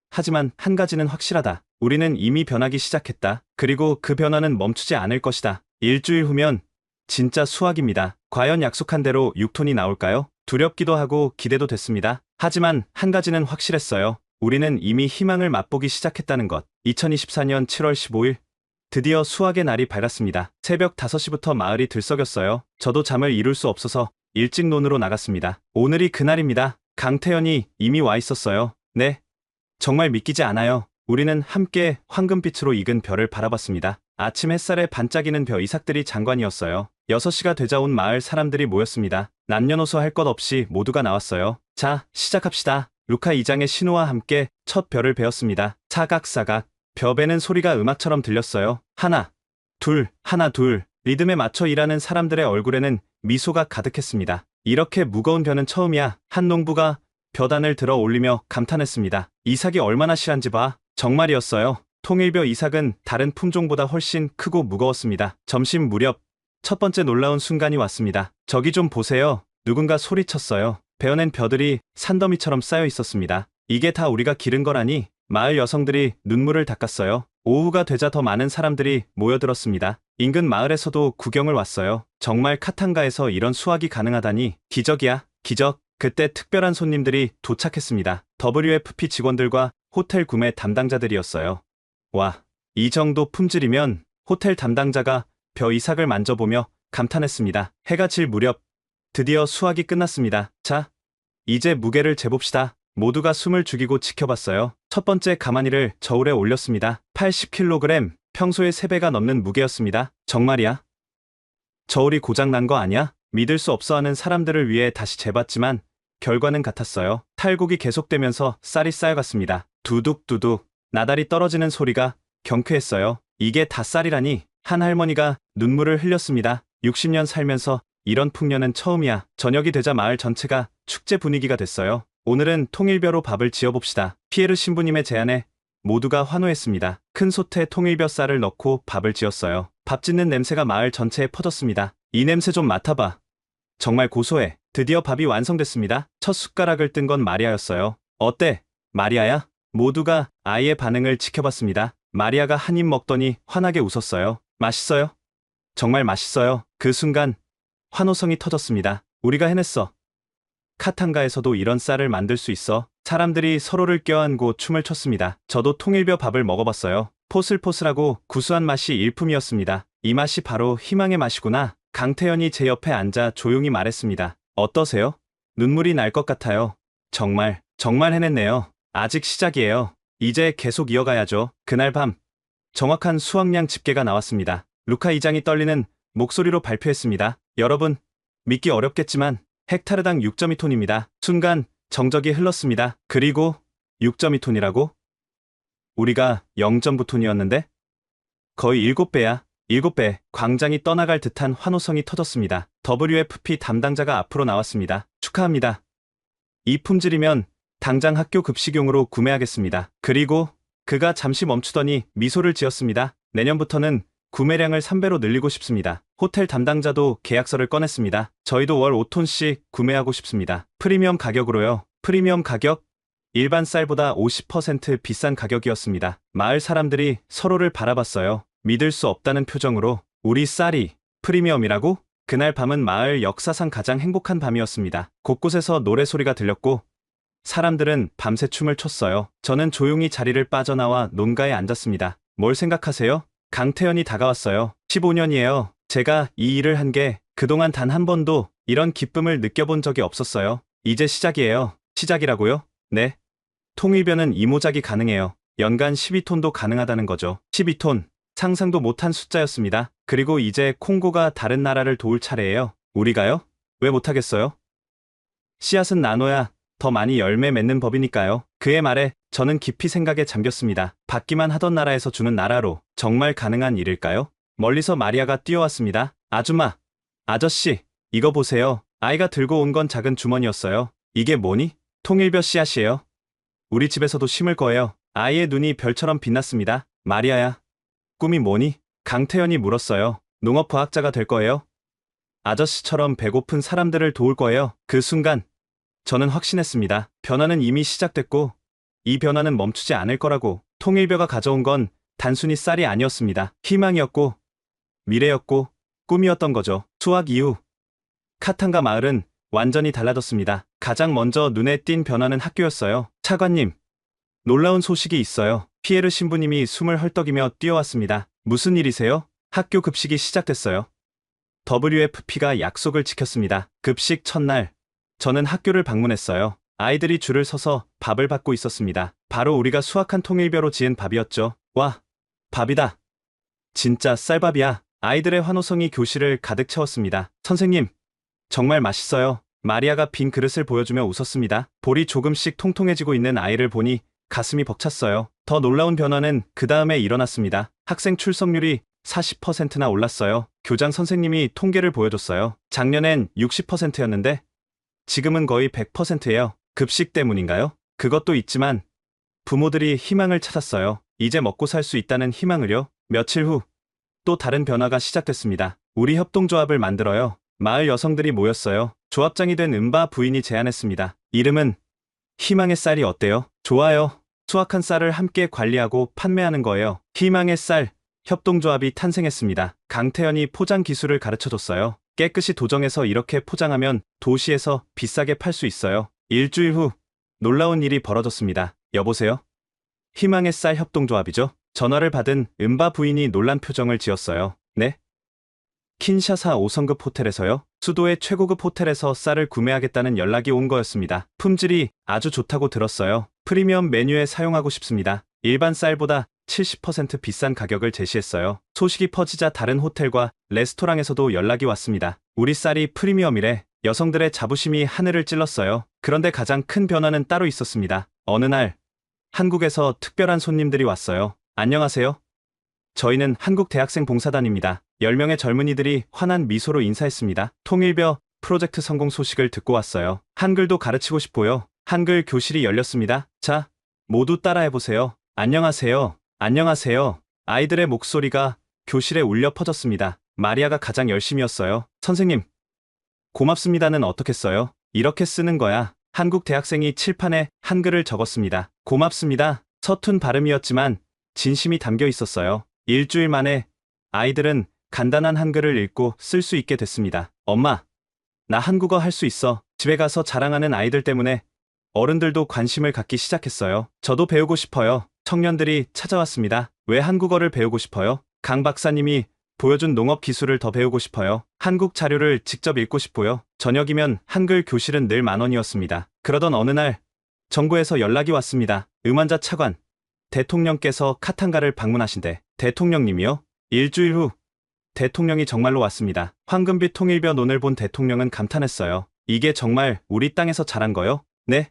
S3: 하지만 한 가지는 확실하다. 우리는 이미 변하기 시작했다. 그리고 그 변화는 멈추지 않을 것이다. 일주일 후면 진짜 수확입니다. 과연 약속한 대로 6톤이 나올까요? 두렵기도 하고 기대도 됐습니다. 하지만 한 가지는 확실했어요. 우리는 이미 희망을 맛보기 시작했다는 것. 2024년 7월 15일 드디어 수확의 날이 밝았습니다. 새벽 5시부터 마을이 들썩였어요. 저도 잠을 이룰 수 없어서 일찍 논으로 나갔습니다. 오늘이 그날입니다. 강태현이 이미 와 있었어요. 네, 정말 믿기지 않아요. 우리는 함께 황금빛으로 익은 별을 바라봤습니다. 아침 햇살에 반짝이는 벼 이삭들이 장관이었어요. 6시가 되자 온 마을 사람들이 모였습니다. 남녀노소 할 것 없이 모두가 나왔어요. 자, 시작합시다. 루카 이장의 신호와 함께 첫 벼를 베었습니다. 사각사각 벼 베는 소리가 음악처럼 들렸어요. 하나, 둘, 하나, 둘. 리듬에 맞춰 일하는 사람들의 얼굴에는 미소가 가득했습니다. 이렇게 무거운 벼는 처음이야. 한 농부가 벼단을 들어 올리며 감탄했습니다. 이삭이 얼마나 실한지 봐. 정말이었어요. 통일벼 이삭은 다른 품종보다 훨씬 크고 무거웠습니다. 점심 무렵 첫 번째 놀라운 순간이 왔습니다. 저기 좀 보세요. 누군가 소리쳤어요. 베어낸 벼들이 산더미처럼 쌓여 있었습니다. 이게 다 우리가 기른 거라니. 마을 여성들이 눈물을 닦았어요. 오후가 되자 더 많은 사람들이 모여들었습니다. 인근 마을에서도 구경을 왔어요. 정말 카탄가에서 이런 수확이 가능하다니 기적이야, 기적. 그때 특별한 손님들이 도착했습니다. WFP 직원들과 호텔 구매 담당자들이었어요. 와, 이 정도 품질이면. 호텔 담당자가 벼 이삭을 만져보며 감탄했습니다. 해가 질 무렵 드디어 수확이 끝났습니다. 자, 이제 무게를 재봅시다. 모두가 숨을 죽이고 지켜봤어요. 첫 번째 가마니를 저울에 올렸습니다. 80kg, 평소의 3배가 넘는 무게였습니다. 정말이야? 저울이 고장난 거 아니야? 믿을 수 없어하는 사람들을 위해 다시 재봤지만 결과는 같았어요. 탈곡이 계속되면서 쌀이 쌓여갔습니다. 두둑두둑 나달이 떨어지는 소리가 경쾌했어요. 이게 다 쌀이라니. 한 할머니가 눈물을 흘렸습니다. 60년 살면서 이런 풍년은 처음이야. 저녁이 되자 마을 전체가 축제 분위기가 됐어요. 오늘은 통일벼로 밥을 지어봅시다. 피에르 신부님의 제안에 모두가 환호했습니다. 큰 솥에 통일벼 쌀을 넣고 밥을 지었어요. 밥 짓는 냄새가 마을 전체에 퍼졌습니다. 이 냄새 좀 맡아봐. 정말 고소해. 드디어 밥이 완성됐습니다. 첫 숟가락을 뜬 건 마리아였어요. 어때, 마리아야? 모두가 아이의 반응을 지켜봤습니다. 마리아가 한 입 먹더니 환하게 웃었어요. 맛있어요? 정말 맛있어요. 그 순간 환호성이 터졌습니다. 우리가 해냈어. 카탄가에서도 이런 쌀을 만들 수 있어. 사람들이 서로를 껴안고 춤을 췄습니다. 저도 통일벼 밥을 먹어봤어요. 포슬포슬하고 구수한 맛이 일품이었습니다. 이 맛이 바로 희망의 맛이구나. 강태현이 제 옆에 앉아 조용히 말했습니다. 어떠세요? 눈물이 날 것 같아요. 정말 해냈네요. 아직 시작이에요. 이제 계속 이어가야죠. 그날 밤 정확한 수확량 집계가 나왔습니다. 루카 이장이 떨리는 목소리로 발표했습니다. 여러분, 믿기 어렵겠지만 헥타르당 6.2톤입니다. 순간 정적이 흘렀습니다. 그리고 6.2톤이라고? 우리가 0.9톤이었는데? 거의 7배야. 7배. 광장이 떠나갈 듯한 환호성이 터졌습니다. WFP 담당자가 앞으로 나왔습니다. 축하합니다. 이 품질이면 당장 학교 급식용으로 구매하겠습니다. 그리고 그가 잠시 멈추더니 미소를 지었습니다. 내년부터는 구매량을 3배로 늘리고 싶습니다. 호텔 담당자도 계약서를 꺼냈습니다. 저희도 월 5톤씩 구매하고 싶습니다. 프리미엄 가격으로요. 프리미엄 가격? 일반 쌀보다 50% 비싼 가격이었습니다. 마을 사람들이 서로를 바라봤어요. 믿을 수 없다는 표정으로. 우리 쌀이 프리미엄이라고? 그날 밤은 마을 역사상 가장 행복한 밤이었습니다. 곳곳에서 노래소리가 들렸고 사람들은 밤새 춤을 췄어요. 저는 조용히 자리를 빠져나와 논가에 앉았습니다. 뭘 생각하세요? 강태현이 다가왔어요. 15년이에요. 제가 이 일을 한 게 그동안 단 한 번도 이런 기쁨을 느껴본 적이 없었어요. 이제 시작이에요. 시작이라고요? 네. 통일벼는 이모작이 가능해요. 연간 12톤도 가능하다는 거죠. 12톤. 상상도 못한 숫자였습니다. 그리고 이제 콩고가 다른 나라를 도울 차례예요. 우리가요? 왜 못하겠어요? 씨앗은 나눠야 더 많이 열매 맺는 법이니까요. 그의 말에 저는 깊이 생각에 잠겼습니다. 받기만 하던 나라에서 주는 나라로. 정말 가능한 일일까요? 멀리서 마리아가 뛰어왔습니다. 아줌마, 아저씨, 이거 보세요. 아이가 들고 온 건 작은 주머니였어요. 이게 뭐니? 통일벼 씨앗이에요. 우리 집에서도 심을 거예요. 아이의 눈이 별처럼 빛났습니다. 마리아야, 꿈이 뭐니? 강태현이 물었어요. 농업과학자가 될 거예요? 아저씨처럼 배고픈 사람들을 도울 거예요? 그 순간 저는 확신했습니다. 변화는 이미 시작됐고 이 변화는 멈추지 않을 거라고. 통일벼가 가져온 건 단순히 쌀이 아니었습니다. 희망이었고 미래였고 꿈이었던 거죠. 수학 이후 카탄가 마을은 완전히 달라졌습니다. 가장 먼저 눈에 띈 변화는 학교였어요. 차관님, 놀라운 소식이 있어요. 피에르 신부님이 숨을 헐떡이며 뛰어왔습니다. 무슨 일이세요? 학교 급식이 시작됐어요. WFP가 약속을 지켰습니다. 급식 첫날, 저는 학교를 방문했어요. 아이들이 줄을 서서 밥을 받고 있었습니다. 바로 우리가 수확한 통일벼로 지은 밥이었죠. 와, 밥이다. 진짜 쌀밥이야. 아이들의 환호성이 교실을 가득 채웠습니다. 선생님, 정말 맛있어요. 마리아가 빈 그릇을 보여주며 웃었습니다. 볼이 조금씩 통통해지고 있는 아이를 보니 가슴이 벅찼어요. 더 놀라운 변화는 그 다음에 일어났습니다. 학생 출석률이 40%나 올랐어요. 교장 선생님이 통계를 보여줬어요. 작년엔 60%였는데 지금은 거의 100%예요. 급식 때문인가요? 그것도 있지만 부모들이 희망을 찾았어요. 이제 먹고 살 수 있다는 희망을요. 며칠 후 또 다른 변화가 시작됐습니다. 우리 협동조합을 만들어요. 마을 여성들이 모였어요. 조합장이 된 은바 부인이 제안했습니다. 이름은 희망의 쌀이 어때요? 좋아요. 수확한 쌀을 함께 관리하고 판매하는 거예요. 희망의 쌀 협동조합이 탄생했습니다. 강태현이 포장 기술을 가르쳐줬어요. 깨끗이 도정해서 이렇게 포장하면 도시에서 비싸게 팔 수 있어요. 일주일 후 놀라운 일이 벌어졌습니다. 여보세요? 희망의 쌀 협동조합이죠? 전화를 받은 은바 부인이 놀란 표정을 지었어요. 네? 킨샤사 5성급 호텔에서요? 수도의 최고급 호텔에서 쌀을 구매하겠다는 연락이 온 거였습니다. 품질이 아주 좋다고 들었어요. 프리미엄 메뉴에 사용하고 싶습니다. 일반 쌀보다 70% 비싼 가격을 제시했어요. 소식이 퍼지자 다른 호텔과 레스토랑에서도 연락이 왔습니다. 우리 쌀이 프리미엄이래. 여성들의 자부심이 하늘을 찔렀어요. 그런데 가장 큰 변화는 따로 있었습니다. 어느 날 한국에서 특별한 손님들이 왔어요. 안녕하세요. 저희는 한국대학생 봉사단입니다. 10명의 젊은이들이 환한 미소로 인사했습니다. 통일벼 프로젝트 성공 소식을 듣고 왔어요. 한글도 가르치고 싶어요. 한글 교실이 열렸습니다. 자, 모두 따라해보세요. 안녕하세요. 안녕하세요. 아이들의 목소리가 교실에 울려 퍼졌습니다. 마리아가 가장 열심이었어요. 선생님, 고맙습니다는 어떻게 써요? 이렇게 쓰는 거야. 한국 대학생이 칠판에 한글을 적었습니다. 고맙습니다. 서툰 발음이었지만 진심이 담겨 있었어요. 일주일 만에 아이들은 간단한 한글을 읽고 쓸 수 있게 됐습니다. 엄마, 나 한국어 할 수 있어. 집에 가서 자랑하는 아이들 때문에 어른들도 관심을 갖기 시작했어요. 저도 배우고 싶어요. 청년들이 찾아왔습니다. 왜 한국어를 배우고 싶어요? 강 박사님이 보여준 농업 기술을 더 배우고 싶어요. 한국 자료를 직접 읽고 싶고요. 저녁이면 한글 교실은 늘 10,000원이었습니다. 그러던 어느 날 정부에서 연락이 왔습니다. 음환자 차관, 대통령께서 카탄가를 방문하신대. 대통령님이요? 일주일 후 대통령이 정말로 왔습니다. 황금빛 통일벼 논을 본 대통령은 감탄했어요. 이게 정말 우리 땅에서 자란 거요? 네.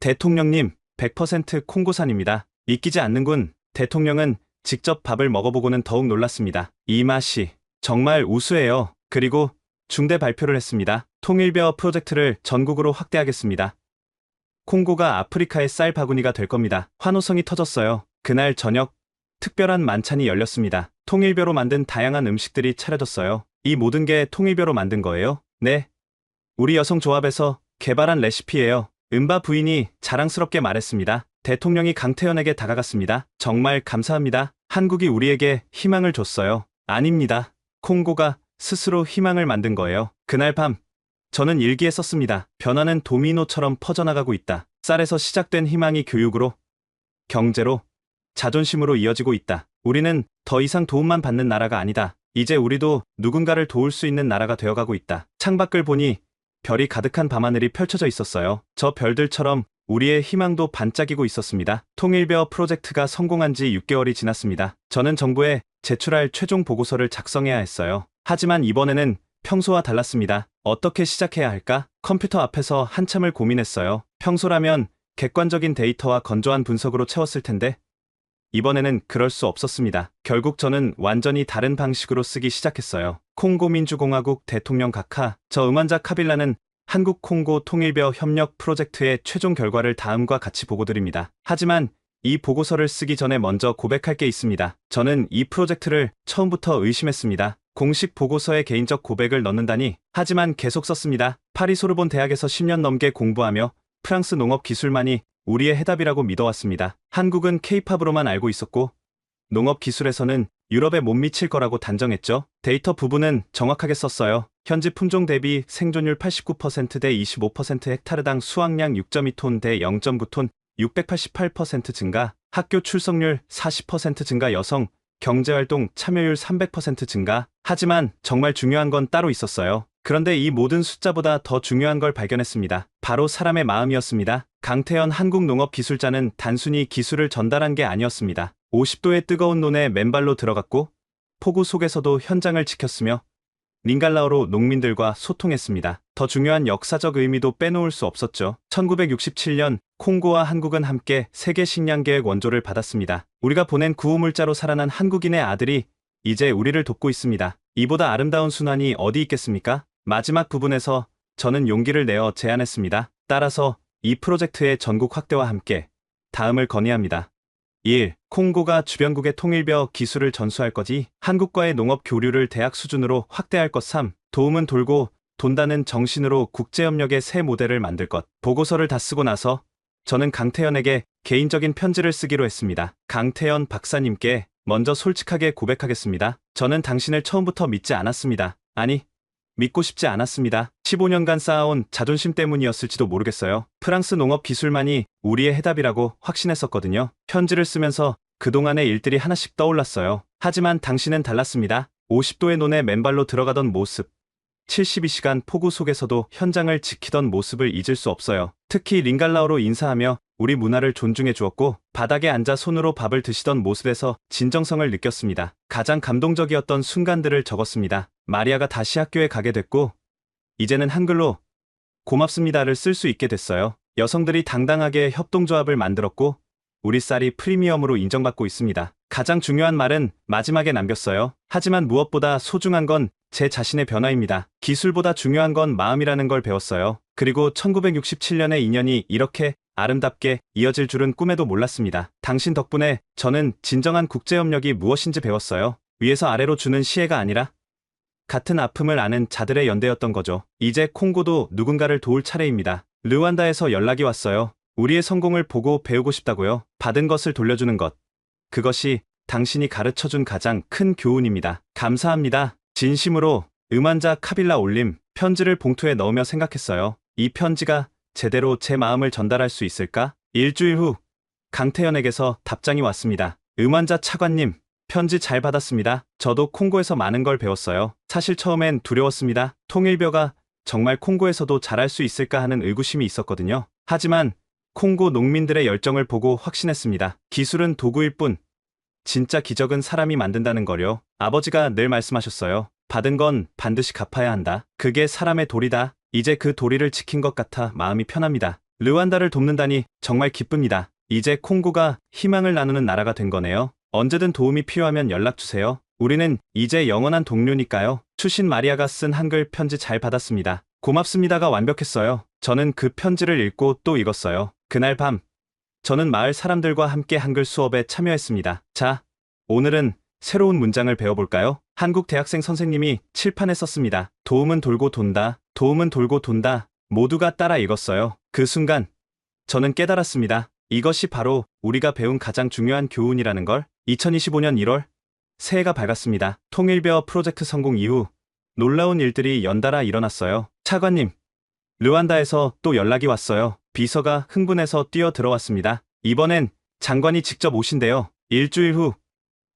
S3: 대통령님, 100% 콩고산입니다. 믿기지 않는군. 대통령은 직접 밥을 먹어보고는 더욱 놀랐습니다. 이 맛이 정말 우수해요. 그리고 중대 발표를 했습니다. 통일벼 프로젝트를 전국으로 확대하겠습니다. 콩고가 아프리카의 쌀 바구니가 될 겁니다. 환호성이 터졌어요. 그날 저녁 특별한 만찬이 열렸습니다. 통일벼로 만든 다양한 음식들이 차려졌어요. 이 모든 게 통일벼로 만든 거예요? 네. 우리 여성조합에서 개발한 레시피예요. 은바 부인이 자랑스럽게 말했습니다. 대통령이 강태현에게 다가갔습니다. 정말 감사합니다. 한국이 우리에게 희망을 줬어요. 아닙니다. 콩고가 스스로 희망을 만든 거예요. 그날 밤 저는 일기에 썼습니다. 변화는 도미노처럼 퍼져나가고 있다. 쌀에서 시작된 희망이 교육으로, 경제로, 자존심으로 이어지고 있다. 우리는 더 이상 도움만 받는 나라가 아니다. 이제 우리도 누군가를 도울 수 있는 나라가 되어가고 있다. 창밖을 보니 별이 가득한 밤하늘이 펼쳐져 있었어요. 저 별들처럼 우리의 희망도 반짝이고 있었습니다. 통일벼 프로젝트가 성공한 지 6개월이 지났습니다. 저는 정부에 제출할 최종 보고서를 작성해야 했어요. 하지만 이번에는 평소와 달랐습니다. 어떻게 시작해야 할까? 컴퓨터 앞에서 한참을 고민했어요. 평소라면 객관적인 데이터와 건조한 분석으로 채웠을 텐데 이번에는 그럴 수 없었습니다. 결국 저는 완전히 다른 방식으로 쓰기 시작했어요. 콩고 민주공화국 대통령 각하, 저 음환자 카빌라는 한국 콩고 통일벼 협력 프로젝트의 최종 결과를 다음과 같이 보고드립니다. 하지만 이 보고서를 쓰기 전에 먼저 고백할 게 있습니다. 저는 이 프로젝트를 처음부터 의심했습니다. 공식 보고서에 개인적 고백을 넣는다니. 하지만 계속 썼습니다. 파리 소르본 대학에서 10년 넘게 공부하며 프랑스 농업 기술만이 우리의 해답이라고 믿어왔습니다. 한국은 케이팝으로만 알고 있었고 농업 기술에서는 유럽에 못 미칠 거라고 단정했죠. 데이터 부분은 정확하게 썼어요. 현지 품종 대비 생존율 89% 대 25%, 헥타르당 수확량 6.2톤 대 0.9톤, 688% 증가, 학교 출석률 40% 증가, 여성 경제활동 참여율 300% 증가. 하지만 정말 중요한 건 따로 있었어요. 그런데 이 모든 숫자보다 더 중요한 걸 발견했습니다. 바로 사람의 마음이었습니다. 강태현 한국농업기술자는 단순히 기술을 전달한 게 아니었습니다. 50도의 뜨거운 논에 맨발로 들어갔고 폭우 속에서도 현장을 지켰으며 링갈라어로 농민들과 소통했습니다. 더 중요한 역사적 의미도 빼놓을 수 없었죠. 1967년 콩고와 한국은 함께 세계 식량계획 원조를 받았습니다. 우리가 보낸 구호물자로 살아난 한국인의 아들이 이제 우리를 돕고 있습니다. 이보다 아름다운 순환이 어디 있겠습니까? 마지막 부분에서 저는 용기를 내어 제안했습니다. 따라서 이 프로젝트의 전국 확대와 함께 다음을 건의합니다. 1. 콩고가 주변국의 통일벼 기술을 전수할 거지. 한국과의 농업 교류를 대학 수준으로 확대할 것. 3. 도움은 돌고 돈다는 정신으로 국제협력의 새 모델을 만들 것. 보고서를 다 쓰고 나서 저는 강태현에게 개인적인 편지를 쓰기로 했습니다. 강태현 박사님께 먼저 솔직하게 고백하겠습니다. 저는 당신을 처음부터 믿지 않았습니다. 아니, 믿고 싶지 않았습니다. 15년간 쌓아온 자존심 때문이었을지도 모르겠어요. 프랑스 농업 기술만이 우리의 해답이라고 확신했었거든요. 편지를 쓰면서 그동안의 일들이 하나씩 떠올랐어요. 하지만 당신은 달랐습니다. 50도의 논에 맨발로 들어가던 모습, 72시간 폭우 속에서도 현장을 지키던 모습을 잊을 수 없어요. 특히 링갈라어로 인사하며 우리 문화를 존중해 주었고 바닥에 앉아 손으로 밥을 드시던 모습에서 진정성을 느꼈습니다. 가장 감동적이었던 순간들을 적었습니다. 마리아가 다시 학교에 가게 됐고 이제는 한글로 고맙습니다를 쓸 수 있게 됐어요. 여성들이 당당하게 협동조합을 만들었고 우리 쌀이 프리미엄으로 인정받고 있습니다. 가장 중요한 말은 마지막에 남겼어요. 하지만 무엇보다 소중한 건 제 자신의 변화입니다. 기술보다 중요한 건 마음이라는 걸 배웠어요. 그리고 1967년의 인연이 이렇게 아름답게 이어질 줄은 꿈에도 몰랐습니다. 당신 덕분에 저는 진정한 국제협력이 무엇인지 배웠어요. 위에서 아래로 주는 시혜가 아니라 같은 아픔을 아는 자들의 연대였던 거죠. 이제 콩고도 누군가를 도울 차례입니다. 르완다에서 연락이 왔어요. 우리의 성공을 보고 배우고 싶다고요. 받은 것을 돌려주는 것. 그것이 당신이 가르쳐준 가장 큰 교훈입니다. 감사합니다. 진심으로 음환자 카빌라 올림. 편지를 봉투에 넣으며 생각했어요. 이 편지가 제대로 제 마음을 전달할 수 있을까? 일주일 후 강태현에게서 답장이 왔습니다. 음환자 차관님, 편지 잘 받았습니다. 저도 콩고에서 많은 걸 배웠어요. 사실 처음엔 두려웠습니다. 통일벼가 정말 콩고에서도 잘할 수 있을까 하는 의구심이 있었거든요. 하지만 콩고 농민들의 열정을 보고 확신했습니다. 기술은 도구일 뿐 진짜 기적은 사람이 만든다는 거요. 아버지가 늘 말씀하셨어요. 받은 건 반드시 갚아야 한다. 그게 사람의 도리다. 이제 그 도리를 지킨 것 같아 마음이 편합니다. 르완다를 돕는다니 정말 기쁩니다. 이제 콩고가 희망을 나누는 나라가 된 거네요. 언제든 도움이 필요하면 연락주세요. 우리는 이제 영원한 동료니까요. 추신 마리아가 쓴 한글 편지 잘 받았습니다. 고맙습니다가 완벽했어요. 저는 그 편지를 읽고 또 읽었어요. 그날 밤 저는 마을 사람들과 함께 한글 수업에 참여했습니다. 자, 오늘은 새로운 문장을 배워볼까요? 한국 대학생 선생님이 칠판에 썼습니다. 도움은 돌고 돈다. 도움은 돌고 돈다. 모두가 따라 읽었어요. 그 순간 저는 깨달았습니다. 이것이 바로 우리가 배운 가장 중요한 교훈이라는 걸. 2025년 1월 새해가 밝았습니다. 통일벼 프로젝트 성공 이후 놀라운 일들이 연달아 일어났어요. 차관님, 르완다에서 또 연락이 왔어요. 비서가 흥분해서 뛰어 들어왔습니다. 이번엔 장관이 직접 오신대요. 일주일 후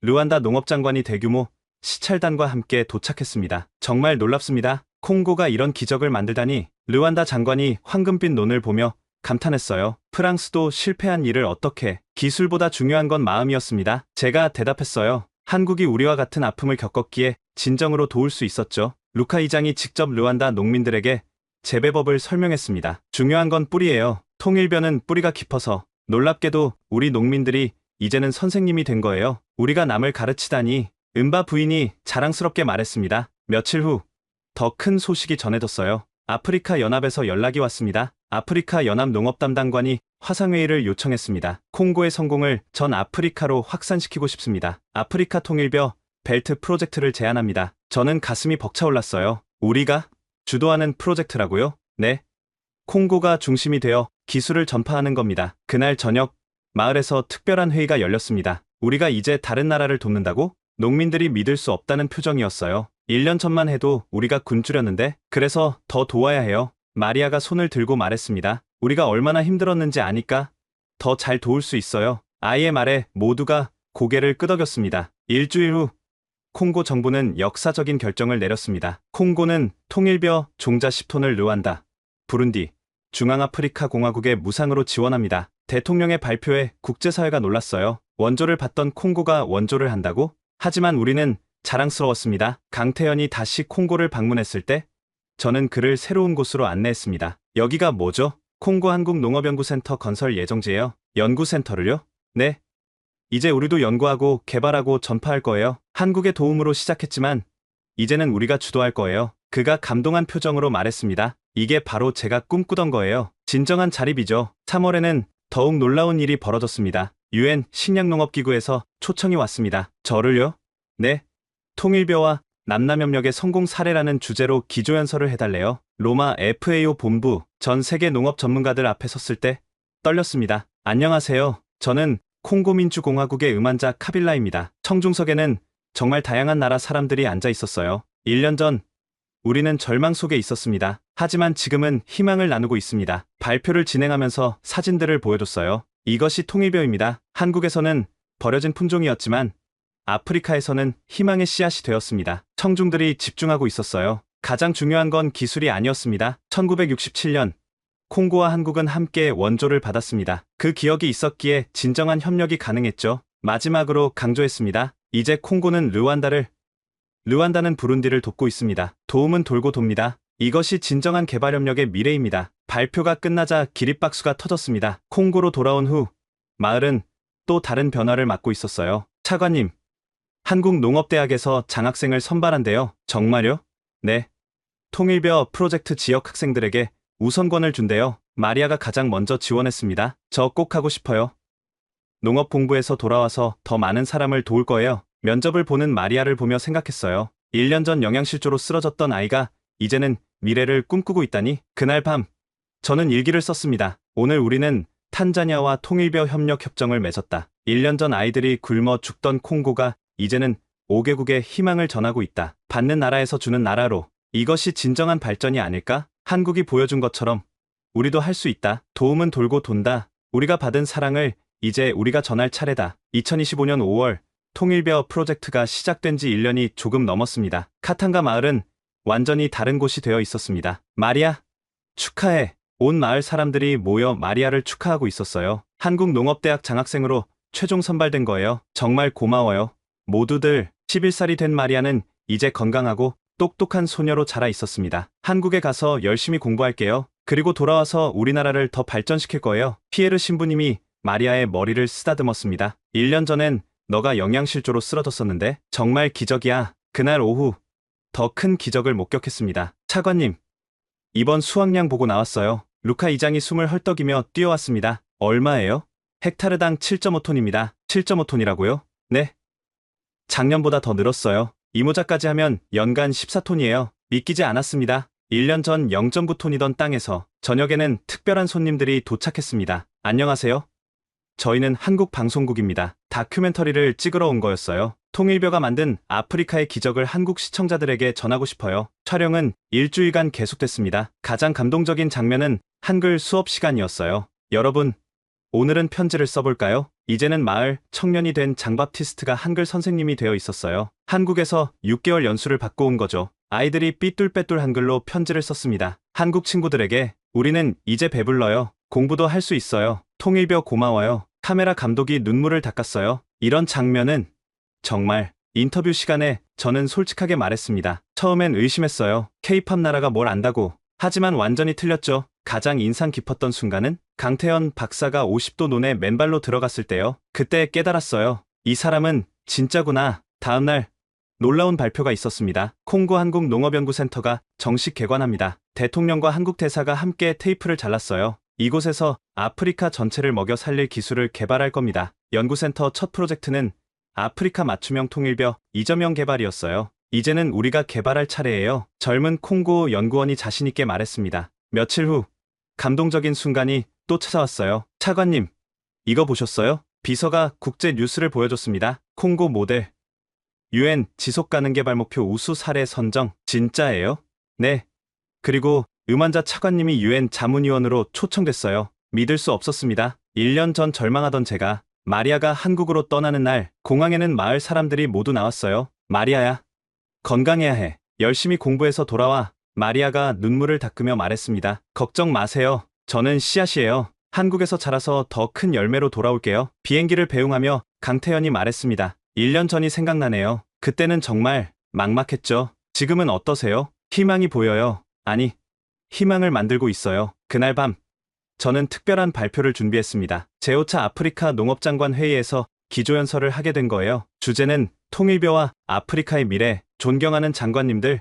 S3: 르완다 농업장관이 대규모 시찰단과 함께 도착했습니다. 정말 놀랍습니다. 콩고가 이런 기적을 만들다니. 르완다 장관이 황금빛 논을 보며 감탄했어요. 프랑스도 실패한 일을 어떻게. 기술보다 중요한 건 마음이었습니다. 제가 대답했어요. 한국이 우리와 같은 아픔을 겪었기에 진정으로 도울 수 있었죠. 루카 이장이 직접 르완다 농민들에게 재배법을 설명했습니다. 중요한 건 뿌리예요. 통일벼는 뿌리가 깊어서. 놀랍게도 우리 농민들이 이제는 선생님이 된 거예요. 우리가 남을 가르치다니. 은바 부인이 자랑스럽게 말했습니다. 며칠 후 더 큰 소식이 전해졌어요. 아프리카 연합에서 연락이 왔습니다. 아프리카 연합 농업 담당관이 화상회의를 요청했습니다. 콩고의 성공을 전 아프리카로 확산시키고 싶습니다. 아프리카 통일벼 벨트 프로젝트를 제안합니다. 저는 가슴이 벅차올랐어요. 우리가 주도하는 프로젝트라고요? 네. 콩고가 중심이 되어 기술을 전파하는 겁니다. 그날 저녁 마을에서 특별한 회의가 열렸습니다. 우리가 이제 다른 나라를 돕는다고? 농민들이 믿을 수 없다는 표정이었어요. 1년 전만 해도 우리가 굶주렸는데 그래서 더 도와야 해요. 마리아가 손을 들고 말했습니다. 우리가 얼마나 힘들었는지 아니까 더 잘 도울 수 있어요. 아이의 말에 모두가 고개를 끄덕였습니다. 일주일 후 콩고 정부는 역사적인 결정을 내렸습니다. 콩고는 통일벼 종자 10톤을 르완다, 부룬디, 중앙아프리카 공화국에 무상으로 지원합니다. 대통령의 발표에 국제사회가 놀랐어요. 원조를 받던 콩고가 원조를 한다고? 하지만 우리는 자랑스러웠습니다. 강태현이 다시 콩고를 방문했을 때 저는 그를 새로운 곳으로 안내했습니다. 여기가 뭐죠? 콩고 한국농업연구센터 건설 예정지예요. 연구센터를요? 네. 이제 우리도 연구하고 개발하고 전파할 거예요. 한국의 도움으로 시작했지만 이제는 우리가 주도할 거예요. 그가 감동한 표정으로 말했습니다. 이게 바로 제가 꿈꾸던 거예요. 진정한 자립이죠. 3월에는 더욱 놀라운 일이 벌어졌습니다. UN 식량농업기구에서 초청이 왔습니다. 저를요? 네. 통일벼와 남남협력의 성공 사례라는 주제로 기조연설을 해달래요. 로마 FAO 본부 전 세계 농업 전문가들 앞에 섰을 때 떨렸습니다. 안녕하세요. 저는 콩고민주공화국의 음환자 카빌라입니다. 청중석에는 정말 다양한 나라 사람들이 앉아 있었어요. 1년 전 우리는 절망 속에 있었습니다. 하지만 지금은 희망을 나누고 있습니다. 발표를 진행하면서 사진들을 보여줬어요. 이것이 통일벼입니다. 한국에서는 버려진 품종이었지만 아프리카에서는 희망의 씨앗이 되었습니다. 청중들이 집중하고 있었어요. 가장 중요한 건 기술이 아니었습니다. 1967년 콩고와 한국은 함께 원조를 받았습니다. 그 기억이 있었기에 진정한 협력이 가능했죠. 마지막으로 강조했습니다. 이제 콩고는 르완다는 부룬디를 돕고 있습니다. 도움은 돌고 돕니다. 이것이 진정한 개발협력의 미래입니다. 발표가 끝나자 기립박수가 터졌습니다. 콩고로 돌아온 후 마을은 또 다른 변화를 맞고 있었어요. 차관님, 한국농업대학에서 장학생을 선발한대요. 정말요? 네. 통일벼 프로젝트 지역 학생들에게 우선권을 준대요. 마리아가 가장 먼저 지원했습니다. 저 꼭 하고 싶어요. 농업 공부에서 돌아와서 더 많은 사람을 도울 거예요. 면접을 보는 마리아를 보며 생각했어요. 1년 전 영양실조로 쓰러졌던 아이가 이제는 미래를 꿈꾸고 있다니. 그날 밤 저는 일기를 썼습니다. 오늘 우리는 탄자니아와 통일벼 협력 협정을 맺었다. 1년 전 아이들이 굶어 죽던 콩고가 이제는 5개국에 희망을 전하고 있다. 받는 나라에서 주는 나라로. 이것이 진정한 발전이 아닐까? 한국이 보여준 것처럼 우리도 할 수 있다. 도움은 돌고 돈다. 우리가 받은 사랑을 이제 우리가 전할 차례다. 2025년 5월 통일벼 프로젝트가 시작된 지 1년이 조금 넘었습니다. 카탄가 마을은 완전히 다른 곳이 되어 있었습니다. 마리아, 축하해. 온 마을 사람들이 모여 마리아를 축하하고 있었어요. 한국농업대학 장학생으로 최종 선발된 거예요. 정말 고마워요. 모두들. 11살이 된 마리아는 이제 건강하고 똑똑한 소녀로 자라 있었습니다. 한국에 가서 열심히 공부할게요. 그리고 돌아와서 우리나라를 더 발전시킬 거예요. 피에르 신부님이 마리아의 머리를 쓰다듬었습니다. 1년 전엔 너가 영양실조로 쓰러졌었는데 정말 기적이야. 그날 오후 더 큰 기적을 목격했습니다. 차관님, 이번 수확량 보고 나왔어요. 루카 이장이 숨을 헐떡이며 뛰어왔습니다. 얼마예요? 헥타르당 7.5톤입니다. 7.5톤이라고요? 네. 작년보다 더 늘었어요. 이모작까지 하면 연간 14톤이에요. 믿기지 않았습니다. 1년 전 0.9톤이던 땅에서 저녁에는 특별한 손님들이 도착했습니다. 안녕하세요. 저희는 한국방송국입니다. 다큐멘터리를 찍으러 온 거였어요. 통일벼가 만든 아프리카의 기적을 한국 시청자들에게 전하고 싶어요. 촬영은 일주일간 계속됐습니다. 가장 감동적인 장면은 한글 수업 시간이었어요. 여러분, 오늘은 편지를 써볼까요? 이제는 마을 청년이 된 장바티스트가 한글 선생님이 되어 있었어요. 한국에서 6개월 연수를 받고 온 거죠. 아이들이 삐뚤빼뚤 한글로 편지를 썼습니다. 한국 친구들에게 우리는 이제 배불러요. 공부도 할 수 있어요. 통일벼 고마워요. 카메라 감독이 눈물을 닦았어요. 이런 장면은 정말. 인터뷰 시간에 저는 솔직하게 말했습니다. 처음엔 의심했어요. K-팝 나라가 뭘 안다고. 하지만 완전히 틀렸죠. 가장 인상 깊었던 순간은 강태현 박사가 50도 논에 맨발로 들어갔을 때요. 그때 깨달았어요. 이 사람은 진짜구나. 다음날 놀라운 발표가 있었습니다. 콩고 한국농업연구센터가 정식 개관합니다. 대통령과 한국 대사가 함께 테이프를 잘랐어요. 이곳에서 아프리카 전체를 먹여 살릴 기술을 개발할 겁니다. 연구센터 첫 프로젝트는 아프리카 맞춤형 통일벼 이점형 개발이었어요. 이제는 우리가 개발할 차례예요. 젊은 콩고 연구원이 자신있게 말했습니다. 며칠 후 감동적인 순간이 또 찾아왔어요. 차관님, 이거 보셨어요? 비서가 국제 뉴스를 보여줬습니다. 콩고 모델 UN 지속가능 개발 목표 우수 사례 선정. 진짜예요? 네. 그리고 음환자 차관님이 UN 자문위원으로 초청됐어요. 믿을 수 없었습니다. 1년 전 절망하던 제가 마리아가 한국으로 떠나는 날 공항에는 마을 사람들이 모두 나왔어요. 마리아야, 건강해야 해. 열심히 공부해서 돌아와. 마리아가 눈물을 닦으며 말했습니다. 걱정 마세요. 저는 씨앗이에요. 한국에서 자라서 더 큰 열매로 돌아올게요. 비행기를 배웅하며 강태현이 말했습니다. 1년 전이 생각나네요. 그때는 정말 막막했죠. 지금은 어떠세요? 희망이 보여요. 아니, 희망을 만들고 있어요. 그날 밤, 저는 특별한 발표를 준비했습니다. 제5차 아프리카 농업장관 회의에서 기조연설을 하게 된 거예요. 주제는 통일벼와 아프리카의 미래. 존경하는 장관님들,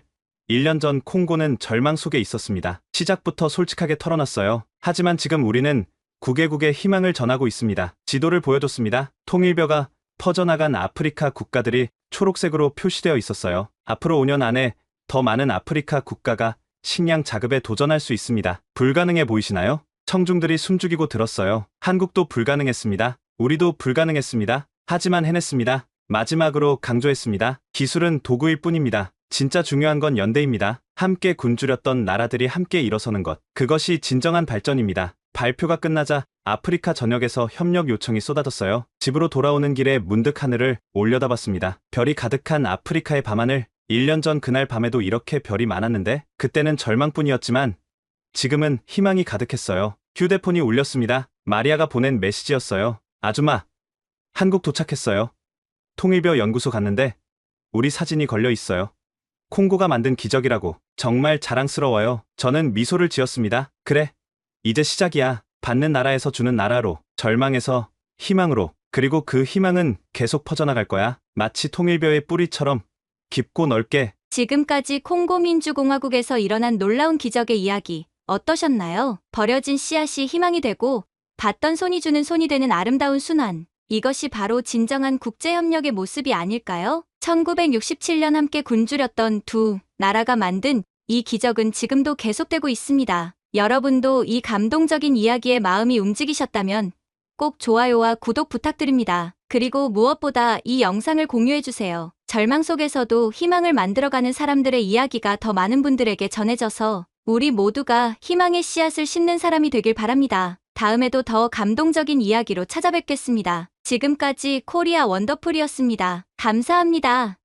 S3: 1년 전 콩고는 절망 속에 있었습니다. 시작부터 솔직하게 털어놨어요. 하지만 지금 우리는 국외국에 희망을 전하고 있습니다. 지도를 보여줬습니다. 통일벼가 퍼져나간 아프리카 국가들이 초록색으로 표시되어 있었어요. 앞으로 5년 안에 더 많은 아프리카 국가가 식량 자급에 도전할 수 있습니다. 불가능해 보이시나요? 청중들이 숨죽이고 들었어요. 한국도 불가능했습니다. 우리도 불가능했습니다. 하지만 해냈습니다. 마지막으로 강조했습니다. 기술은 도구일 뿐입니다. 진짜 중요한 건 연대입니다. 함께 굶주렸던 나라들이 함께 일어서는 것. 그것이 진정한 발전입니다. 발표가 끝나자 아프리카 전역에서 협력 요청이 쏟아졌어요. 집으로 돌아오는 길에 문득 하늘을 올려다봤습니다. 별이 가득한 아프리카의 밤하늘. 1년 전 그날 밤에도 이렇게 별이 많았는데 그때는 절망뿐이었지만 지금은 희망이 가득했어요. 휴대폰이 울렸습니다. 마리아가 보낸 메시지였어요. 아줌마, 한국 도착했어요. 통일벼 연구소 갔는데 우리 사진이 걸려 있어요. 콩고가 만든 기적이라고. 정말 자랑스러워요. 저는 미소를 지었습니다. 그래, 이제 시작이야. 받는 나라에서 주는 나라로, 절망에서 희망으로. 그리고 그 희망은 계속 퍼져나갈 거야. 마치 통일벼의 뿌리처럼 깊고 넓게.
S2: 지금까지 콩고 민주공화국에서 일어난 놀라운 기적의 이야기 어떠셨나요? 버려진 씨앗이 희망이 되고 받던 손이 주는 손이 되는 아름다운 순환. 이것이 바로 진정한 국제협력의 모습이 아닐까요? 1967년 함께 굶주렸던 두 나라가 만든 이 기적은 지금도 계속되고 있습니다. 여러분도 이 감동적인 이야기에 마음이 움직이셨다면 꼭 좋아요와 구독 부탁드립니다. 그리고 무엇보다 이 영상을 공유해주세요. 절망 속에서도 희망을 만들어가는 사람들의 이야기가 더 많은 분들에게 전해져서 우리 모두가 희망의 씨앗을 심는 사람이 되길 바랍니다. 다음에도 더 감동적인 이야기로 찾아뵙겠습니다. 지금까지 코리아 원더풀이었습니다. 감사합니다.